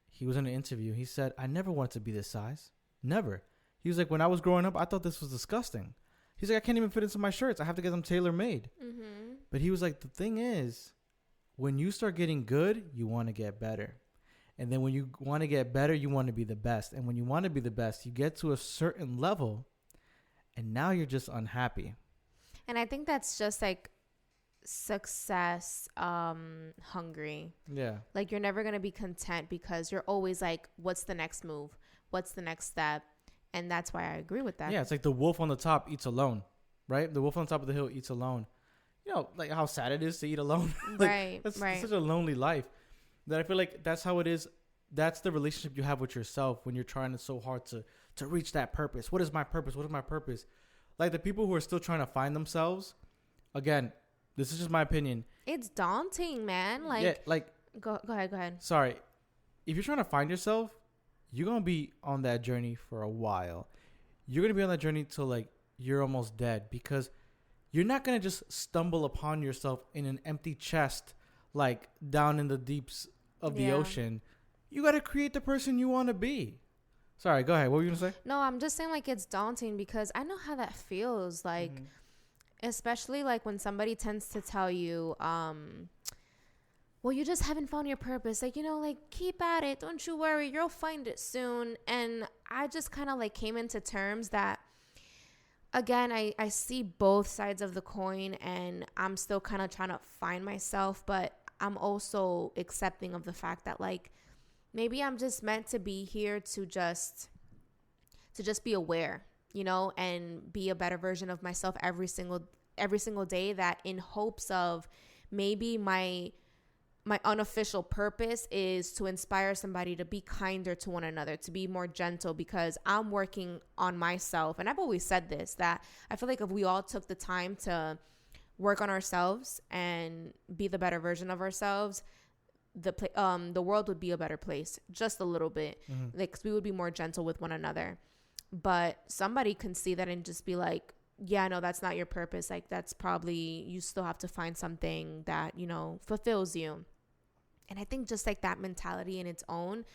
he was in an interview. He said, "I never wanted to be this size. Never." He was like, "When I was growing up, I thought this was disgusting." He's like, "I can't even fit into my shirts. I have to get them tailor made." Mm-hmm. But he was like, "The thing is, when you start getting good, you want to get better. And then when you want to get better, you want to be the best. And when you want to be the best, you get to a certain level, and now you're just unhappy." And I think that's just like success hungry. Yeah. Like you're never going to be content because you're always like, what's the next move? What's the next step? And that's why I agree with that. Yeah, it's like the wolf on the top eats alone, right? The wolf on the top of the hill eats alone. You know, like how sad it is to eat alone. Like, right, that's right. such a lonely life. That I feel like that's how it is. That's the relationship you have with yourself when you're trying so hard to reach that purpose. What is my purpose? What is my purpose? Like the people who are still trying to find themselves, again, this is just my opinion. It's daunting, man. Like, Yeah, like go ahead. sorry. If you're trying to find yourself, you're going to be on that journey for a while. You're going to be on that journey till like you're almost dead, because you're not going to just stumble upon yourself in an empty chest, like down in the deeps of the ocean. You got to create the person you want to be. Sorry, go ahead. What were you going to say? No, I'm just saying like it's daunting because I know how that feels. Like, especially like when somebody tends to tell you, well, you just haven't found your purpose. Like, you know, like, keep at it. Don't you worry. You'll find it soon. And I just kind of like came into terms that, again, I see both sides of the coin, and I'm still kind of trying to find myself. But I'm also accepting of the fact that, like, maybe I'm just meant to be here to just be aware, you know, and be a better version of myself every single day, that in hopes of maybe my unofficial purpose is to inspire somebody to be kinder to one another, to be more gentle, because I'm working on myself. And I've always said this, that I feel like if we all took the time to work on ourselves and be the better version of ourselves, the world would be a better place, just a little bit. Like, 'cause we would be more gentle with one another. But somebody can see that and just be like, yeah, no, that's not your purpose. Like, that's probably, you still have to find something that, you know, fulfills you. And I think just like that mentality in its own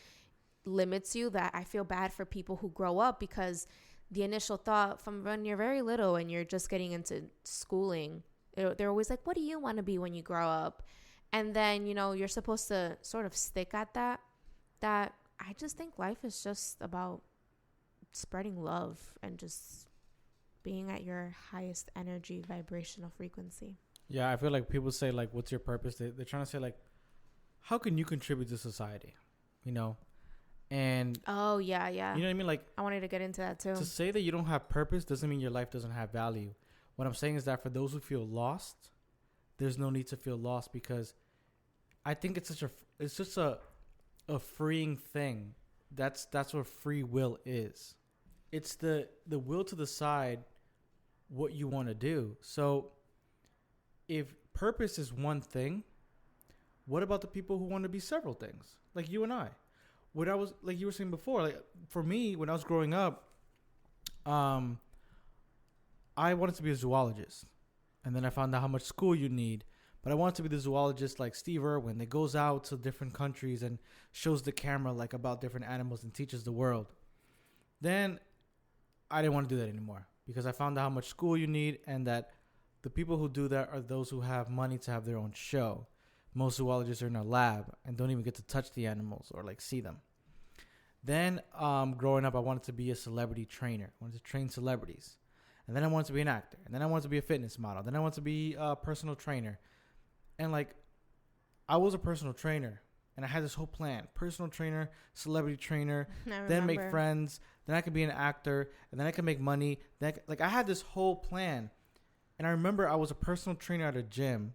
limits you, that I feel bad for people who grow up, because the initial thought from when you're very little and you're just getting into schooling, they're always like, what do you want to be when you grow up? And then, you know, you're supposed to sort of stick at that I just think life is just about spreading love and just being at your highest energy vibrational frequency. Yeah, I feel like people say, like, what's your purpose? They're trying to say, like, how can you contribute to society? You know? And oh, yeah. you know what I mean? Like, I wanted to get into that too. to say that you don't have purpose doesn't mean your life doesn't have value. What I'm saying is that for those who feel lost, there's no need to feel lost, because I think it's just a freeing thing. That's what free will is. It's the will to decide what you want to do. So if purpose is one thing, what about the people who want to be several things? Like you and I. When I was, like you were saying before, like for me, when I was growing up, I wanted to be a zoologist. And then I found out how much school you need. But I wanted to be the zoologist like Steve Irwin that goes out to different countries and shows the camera like about different animals and teaches the world. Then I didn't want to do that anymore, because I found out how much school you need, and that the people who do that are those who have money to have their own show. Most zoologists are in a lab and don't even get to touch the animals or like see them. Then growing up, I wanted to be a celebrity trainer. I wanted to train celebrities. And then I wanted to be an actor. And then I wanted to be a fitness model. Then I wanted to be a personal trainer. And like, I was a personal trainer, and I had this whole plan: personal trainer, celebrity trainer, then make friends, then I could be an actor, and then I could make money. Then I had this whole plan. And I remember I was a personal trainer at a gym.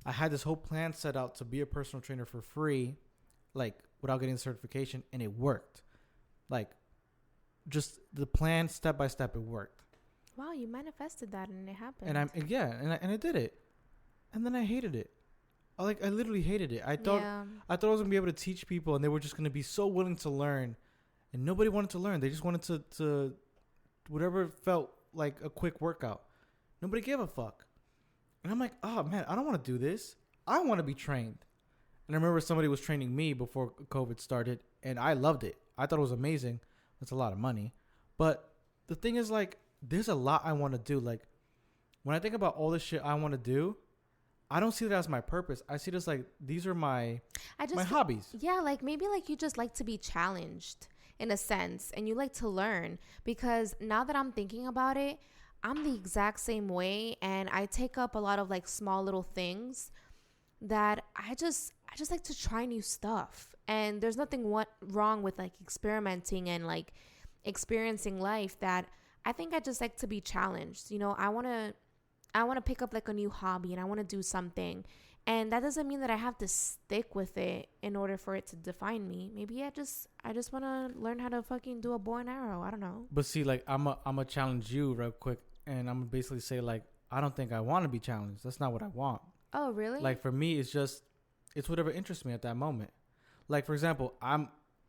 I had this whole plan set out to be a personal trainer for free, like without getting the certification, and it worked. Like, just the plan step by step, it worked. Wow, you manifested that and it happened. And I did it, and then I hated it. I literally hated it. I thought I was gonna be able to teach people, and they were just gonna be so willing to learn, and nobody wanted to learn. They just wanted to whatever felt like a quick workout. Nobody gave a fuck. And I'm like, oh man, I don't want to do this. I want to be trained. And I remember somebody was training me before COVID started, and I loved it. I thought it was amazing. It's a lot of money. But the thing is, like, there's a lot I want to do. Like, when I think about all this shit I want to do, I don't see that as my purpose. I see it as like, these are my hobbies. Yeah, like maybe like you just like to be challenged in a sense, and you like to learn. Because now that I'm thinking about it, I'm the exact same way, and I take up a lot of like small little things that I just like to try new stuff. And there's nothing wrong with like experimenting and like experiencing life. That I think I just like to be challenged. You know, I want to pick up like a new hobby, and I want to do something. And that doesn't mean that I have to stick with it in order for it to define me. Maybe I just want to learn how to fucking do a bow and arrow. I don't know. But see, like, I'm a challenge you real quick, and I'm gonna basically say, like, I don't think I want to be challenged. That's not what I want. Oh, really? Like, for me, it's whatever interests me at that moment. Like, for example, I'm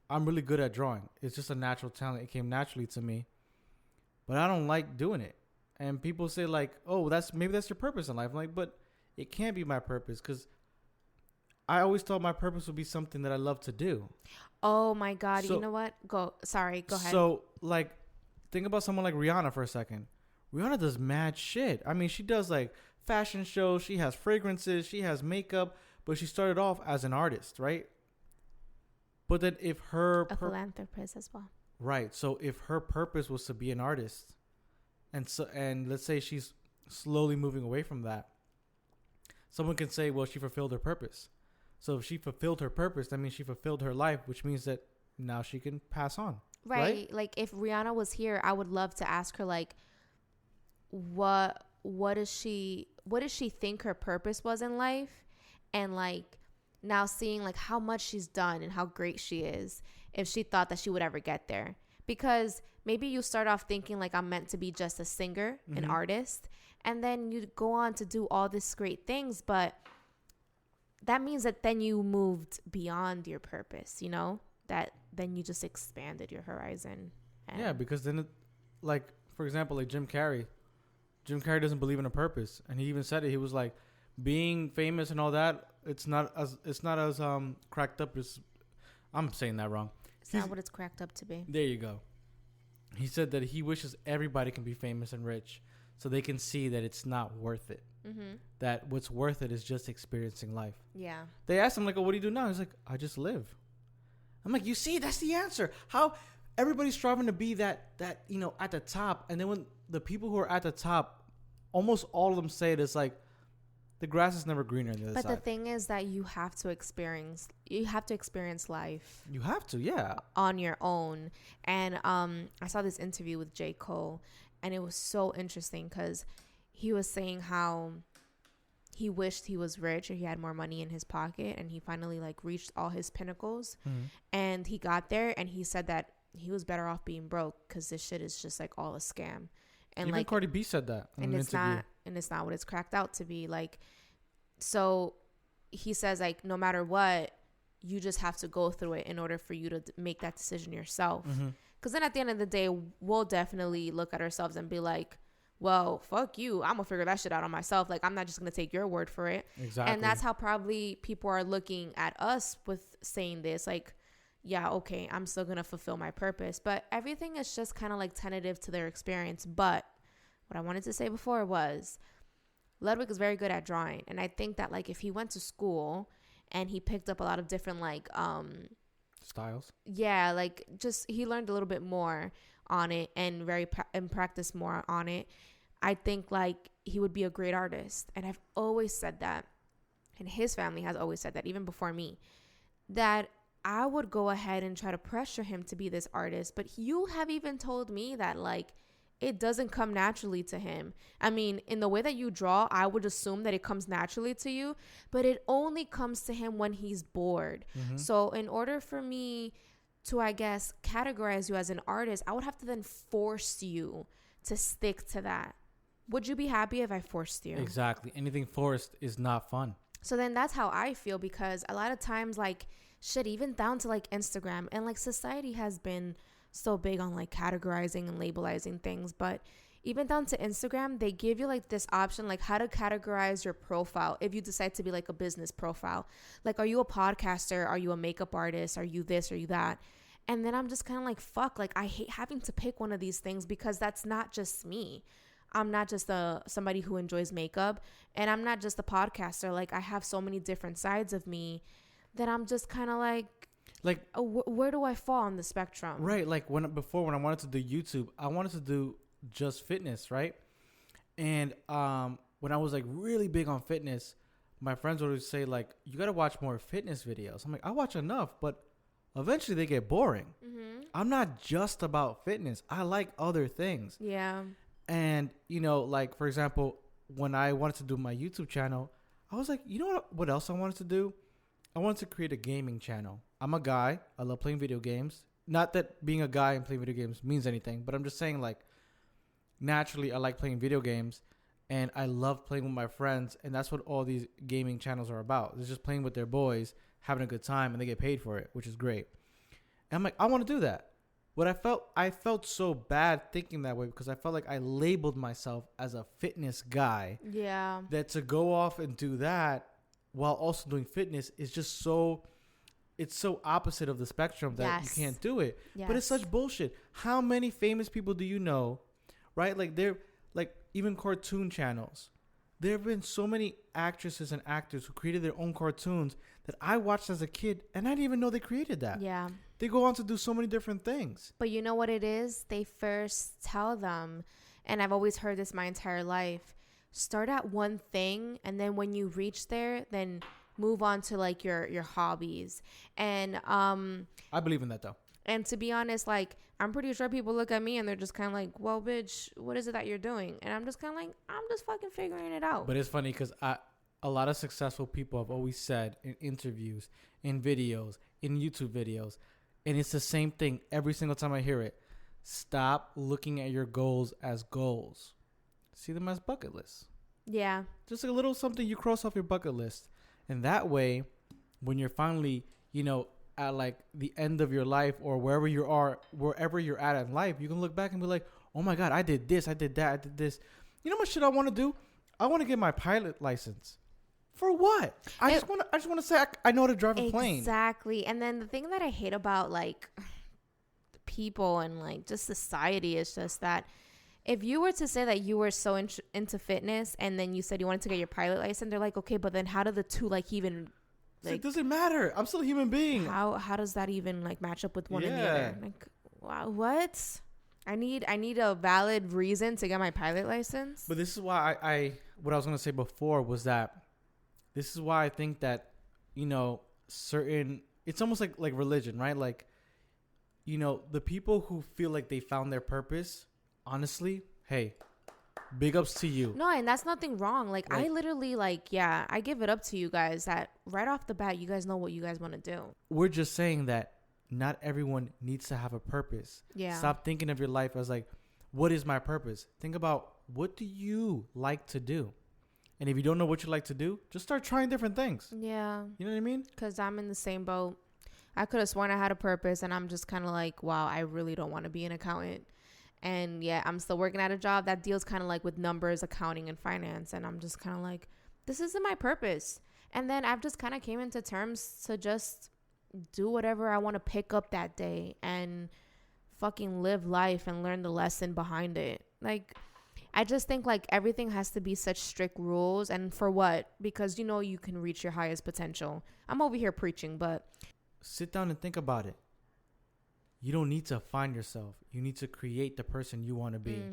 really good at drawing. It's just a natural talent. It came naturally to me, but I don't like doing it. And people say, like, oh, maybe that's your purpose in life. I'm like, but it can't be my purpose, because I always thought my purpose would be something that I love to do. Oh my God. So, you know what? Go ahead. So, like, think about someone like Rihanna for a second. Rihanna does mad shit. I mean, she does like fashion shows. She has fragrances. She has makeup. But she started off as an artist, right? But then if her... A philanthropist as well. Right. So if her purpose was to be an artist, and let's say she's slowly moving away from that, someone can say, well, she fulfilled her purpose. So if she fulfilled her purpose, that means she fulfilled her life, which means that now she can pass on. Right? Like, if Rihanna was here, I would love to ask her, like, what does she think her purpose was in life? And like, now seeing like how much she's done and how great she is, if she thought that she would ever get there. Because maybe you start off thinking like, I'm meant to be just a singer, an artist, and then you go on to do all these great things, but that means that then you moved beyond your purpose, you know, that then you just expanded your horizon. Yeah, because then like, for example, like Jim Carrey doesn't believe in a purpose, and he even said it. He was like, being famous and all that, it's not as cracked up as... I'm saying that wrong. It's not what it's cracked up to be. There you go. He said that he wishes everybody can be famous and rich, so they can see that it's not worth it. Mm-hmm. That what's worth it is just experiencing life. Yeah. They asked him, like, oh, what do you do now? He's like, I just live. I'm like, you see, that's the answer. How everybody's striving to be that you know, at the top, and then when the people who are at the top, almost all of them say it, it's like, the grass is never greener on the other side. But the thing is that you have to experience life. You have to, yeah. On your own. And I saw this interview with J. Cole, and it was so interesting because he was saying how he wished he was rich or he had more money in his pocket, and he finally like reached all his pinnacles. Mm-hmm. And he got there, and he said that he was better off being broke because this shit is just like all a scam. And even like Cardi B said that in an interview. And it's not what it's cracked out to be. Like, so he says, like, no matter what, you just have to go through it in order for you to make that decision yourself. Because then at the end of the day, we'll definitely look at ourselves and be like, well, fuck you. I'm going to figure that shit out on myself. Like, I'm not just going to take your word for it. Exactly. And that's how probably people are looking at us with saying this. Like, yeah, okay, I'm still going to fulfill my purpose. But everything is just kind of like tentative to their experience. But what I wanted to say before was Ludwig is very good at drawing. And I think that like if he went to school and he picked up a lot of different like styles. Yeah, like just he learned a little bit more on it and practiced more on it. I think like he would be a great artist. And I've always said that. And his family has always said that, even before me, that I would go ahead and try to pressure him to be this artist. But you have even told me that like it doesn't come naturally to him. I mean, in the way that you draw, I would assume that it comes naturally to you, but it only comes to him when he's bored. Mm-hmm. So in order for me to, I guess, categorize you as an artist, I would have to then force you to stick to that. Would you be happy if I forced you? Exactly. Anything forced is not fun. So then that's how I feel, because a lot of times, like, shit, even down to like Instagram, and like society has been so big on like categorizing and labelizing things, but even down to Instagram, they give you like this option, like how to categorize your profile if you decide to be like a business profile. Like, are you a podcaster? Are you a makeup artist? Are you this? Are you that? And then I'm just kind of like, fuck, like I hate having to pick one of these things, because that's not just me. I'm not just somebody who enjoys makeup, and I'm not just a podcaster. Like, I have so many different sides of me that I'm just kind of like, where do I fall on the spectrum? Right. Like when I wanted to do YouTube, I wanted to do just fitness, right? And when I was like really big on fitness, my friends would always say like, you got to watch more fitness videos. I'm like, I watch enough, but eventually they get boring. Mm-hmm. I'm not just about fitness. I like other things. Yeah. And, you know, like, for example, when I wanted to do my YouTube channel, I was like, you know what else I wanted to do? I wanted to create a gaming channel. I'm a guy. I love playing video games. Not that being a guy and playing video games means anything, but I'm just saying, like, naturally, I like playing video games, and I love playing with my friends, and that's what all these gaming channels are about. They're just playing with their boys, having a good time, and they get paid for it, which is great. And I'm like, I want to do that. But I felt so bad thinking that way, because I felt like I labeled myself as a fitness guy. Yeah. That to go off and do that while also doing fitness is just it's so opposite of the spectrum that you can't do it. Yes. But it's such bullshit. How many famous people do you know, right? Like they're like even cartoon channels. There have been so many actresses and actors who created their own cartoons that I watched as a kid, and I didn't even know they created that. Yeah. They go on to do so many different things. But you know what it is? They first tell them, and I've always heard this my entire life, start at one thing, and then when you reach there, then move on to like your hobbies. And I believe in that though. And to be honest, like, I'm pretty sure people look at me and they're just kind of like, well, bitch, what is it that you're doing? And I'm just kind of like, I'm just fucking figuring it out. But it's funny because a lot of successful people have always said in interviews, in videos, in YouTube videos, and it's the same thing every single time I hear it. Stop looking at your goals as goals. See them as bucket lists. Yeah. Just a little something you cross off your bucket list. And that way, when you're finally, you know, at like the end of your life or wherever you're at in life, you can look back and be like, oh my God, I did this, I did that, I did this. You know what shit I want to do? I want to get my pilot license. For what? I just want to say I know how to drive a plane. Exactly. And then the thing that I hate about like people and like just society is just that if you were to say that you were so into fitness and then you said you wanted to get your pilot license, they're like, okay, but then how do the two like even like, it doesn't matter. I'm still a human being. How does that even like match up with one and the other? Like, wow, what? I need a valid reason to get my pilot license. But this is why I what I was gonna say before was that this is why I think that, you know, it's almost like religion, right? Like, you know, the people who feel like they found their purpose, honestly, hey, big ups to you. No, and that's nothing wrong. Like I literally I give it up to you guys that right off the bat, you guys know what you guys want to do. We're just saying that not everyone needs to have a purpose. Yeah. Stop thinking of your life as like, what is my purpose? Think about, what do you like to do? And if you don't know what you like to do, just start trying different things. Yeah. You know what I mean? Because I'm in the same boat. I could have sworn I had a purpose, and I'm just kind of like, wow, I really don't want to be an accountant. And yeah, I'm still working at a job that deals kind of like with numbers, accounting, and finance. And I'm just kind of like, this isn't my purpose. And then I've just kind of came into terms to just do whatever I want to pick up that day and fucking live life and learn the lesson behind it. Like, I just think like everything has to be such strict rules. And for what? Because, you know, you can reach your highest potential. I'm over here preaching, but sit down and think about it. You don't need to find yourself. You need to create the person you want to be.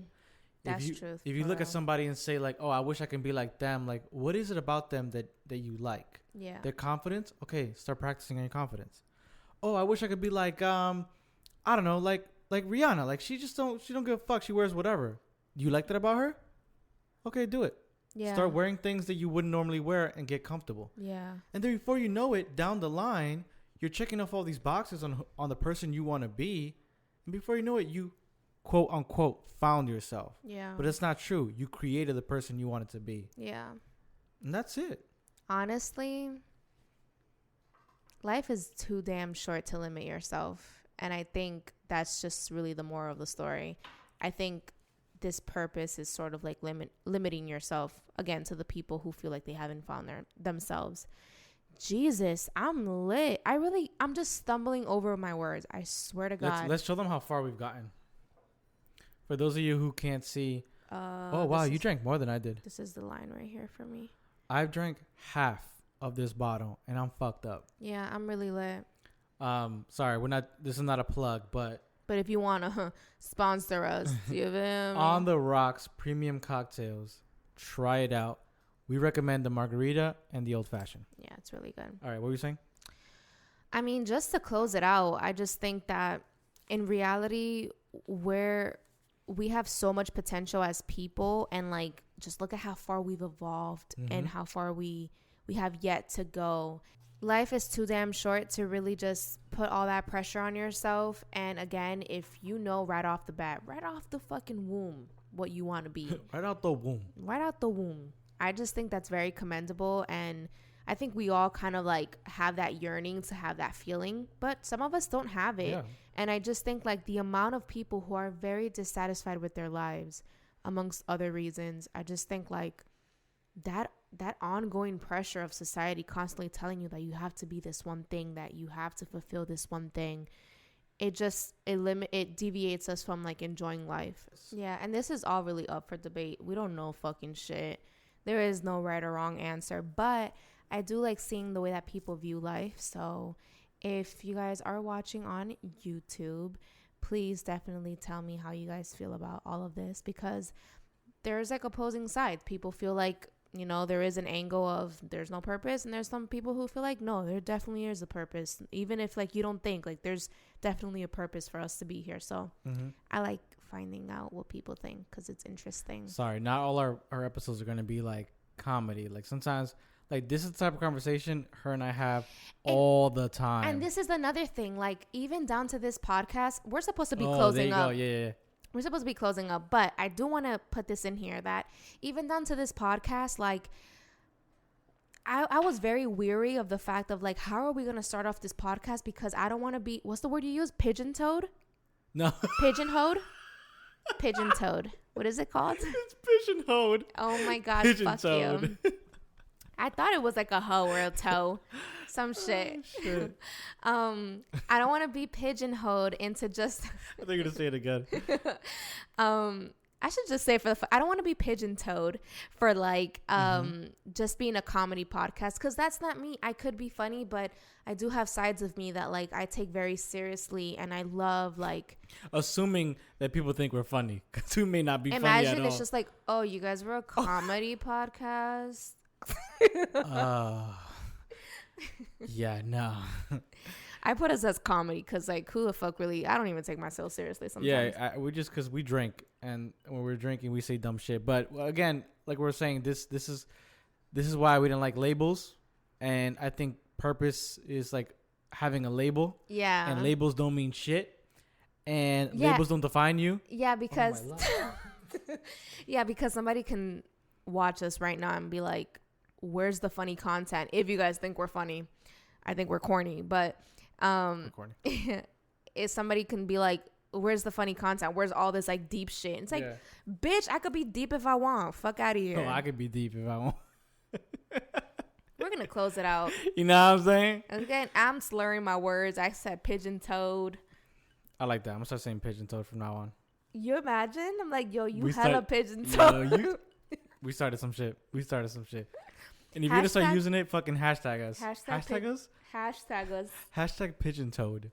That's true. If you look at somebody and say like, oh, I wish I can be like them. Like, what is it about them that you like? Yeah. Their confidence? Okay, start practicing on your confidence. Oh, I wish I could be like, I don't know, like like Rihanna, like she don't give a fuck. She wears whatever. You like that about her? Okay, do it. Yeah. Start wearing things that you wouldn't normally wear and get comfortable. Yeah. And then before you know it, down the line, you're checking off all these boxes on the person you want to be, and before you know it, you quote unquote found yourself. Yeah. But it's not true. You created the person you wanted to be. Yeah. And that's it. Honestly, life is too damn short to limit yourself. And I think that's just really the moral of the story. I think this purpose is sort of like limiting yourself, again, to the people who feel like they haven't found themselves. Jesus, I'm lit. I'm just stumbling over my words. I swear to God. Let's show them how far we've gotten. For those of you who can't see. Oh, wow. You drank more than I did. This is the line right here for me. I've drank half of this bottle and I'm fucked up. Yeah, I'm really lit. Sorry, this is not a plug, but if you want to sponsor us, you feel me? On the Rocks premium cocktails. Try it out. We recommend the margarita and the old fashioned. Yeah, it's really good. All right, what were you saying? I mean, just to close it out, I just think that in reality, we have so much potential as people, and like just look at how far we've evolved and how far we have yet to go. Life is too damn short to really just put all that pressure on yourself. And again, if you know right off the bat, right off the fucking womb, what you want to be. Right out the womb. I just think that's very commendable. And I think we all kind of like have that yearning to have that feeling, but some of us don't have it. Yeah. And I just think like the amount of people who are very dissatisfied with their lives, amongst other reasons, I just think like that ongoing pressure of society constantly telling you that you have to be this one thing, that you have to fulfill this one thing, it deviates us from like enjoying life. Yeah, and this is all really up for debate. We don't know fucking shit. There is no right or wrong answer, but I do like seeing the way that people view life. So if you guys are watching on YouTube, please definitely tell me how you guys feel about all of this, because there's like opposing sides. People feel like, you know, there is an angle of there's no purpose, and there's some people who feel like, no, there definitely is a purpose. Even if like you don't think, like there's definitely a purpose for us to be here. So I like finding out what people think because it's interesting. Sorry, not all our episodes are going to be like comedy. Like sometimes, like this is the type of conversation her and I have all the time. And this is another thing, like even down to this podcast, we're supposed to be closing up. Yeah. We're supposed to be closing up, but I do want to put this in here that even down to this podcast, like I was very weary of the fact of like, how are we going to start off this podcast? Because I don't want to be, what's the word you use? Pigeon-toed? No. Pigeon-hoed? Pigeon-toed. What is it called? It's pigeon-hoed. Oh my God, fuck you. I thought it was like a hoe or a toe. Some shit. Oh, shit. I don't want to be pigeonholed into just. I think you're gonna say it again. I should just say I don't want to be pigeon-toed for like just being a comedy podcast, because that's not me. I could be funny, but I do have sides of me that like I take very seriously, and I love like assuming that people think we're funny, because we may not be. Imagine funny at all. It's just like, oh, you guys were a comedy podcast. Yeah, no. I put us as comedy because like who the fuck really, I don't even take myself seriously sometimes. Yeah, we just, because we drink, and when we're drinking we say dumb shit. But again, like we're saying, this is why we didn't like labels, and I think purpose is like having a label. Yeah. And labels don't mean shit, and labels don't define you. Yeah, because because somebody can watch us right now and be like, where's the funny content? If you guys think we're funny, I think we're corny, but corny. If somebody can be like, where's the funny content? Where's all this like deep shit? It's like, bitch, I could be deep if I want. Fuck out of here. Oh, I could be deep if I want. We're gonna close it out. You know what I'm saying? Again, I'm slurring my words. I said pigeon-toed. I like that. I'm gonna start saying pigeon-toed from now on. You imagine? I'm like, yo, you hella pigeon-toed. We started some shit. And if you're gonna start using it, fucking hashtag us. Hashtag us? Hashtag us. Hashtag pigeon-toed.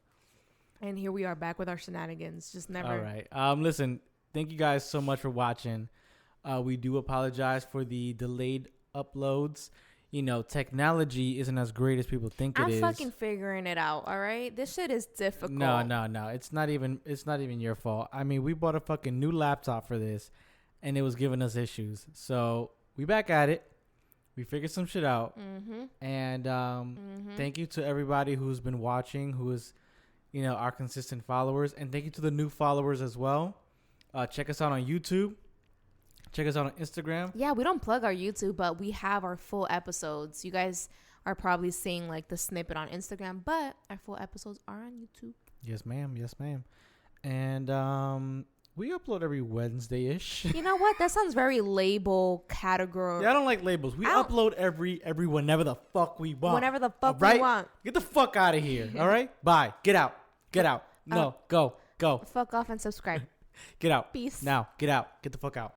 And here we are back with our shenanigans. Just never. All right. Listen, thank you guys so much for watching. We do apologize for the delayed uploads. technology isn't as great as people think it is. I'm fucking figuring it out. All right, this shit is difficult. No. It's not even your fault. I mean, we bought a fucking new laptop for this, and it was giving us issues. So we back at it. We figured some shit out. And thank you to everybody who's been watching, who is, our consistent followers, and thank you to the new followers as well. Check us out on YouTube. Check us out on Instagram. Yeah, we don't plug our YouTube, but we have our full episodes. You guys are probably seeing like the snippet on Instagram, but our full episodes are on YouTube. Yes, ma'am. And we upload every Wednesday-ish. You know what? That sounds very label category. Yeah, I don't like labels. We upload every whenever the fuck we want. Whenever the fuck we want. Get the fuck out of here. All right? Bye. Get out. No, go. Fuck off and subscribe. Get out. Peace. Now, get out. Get the fuck out.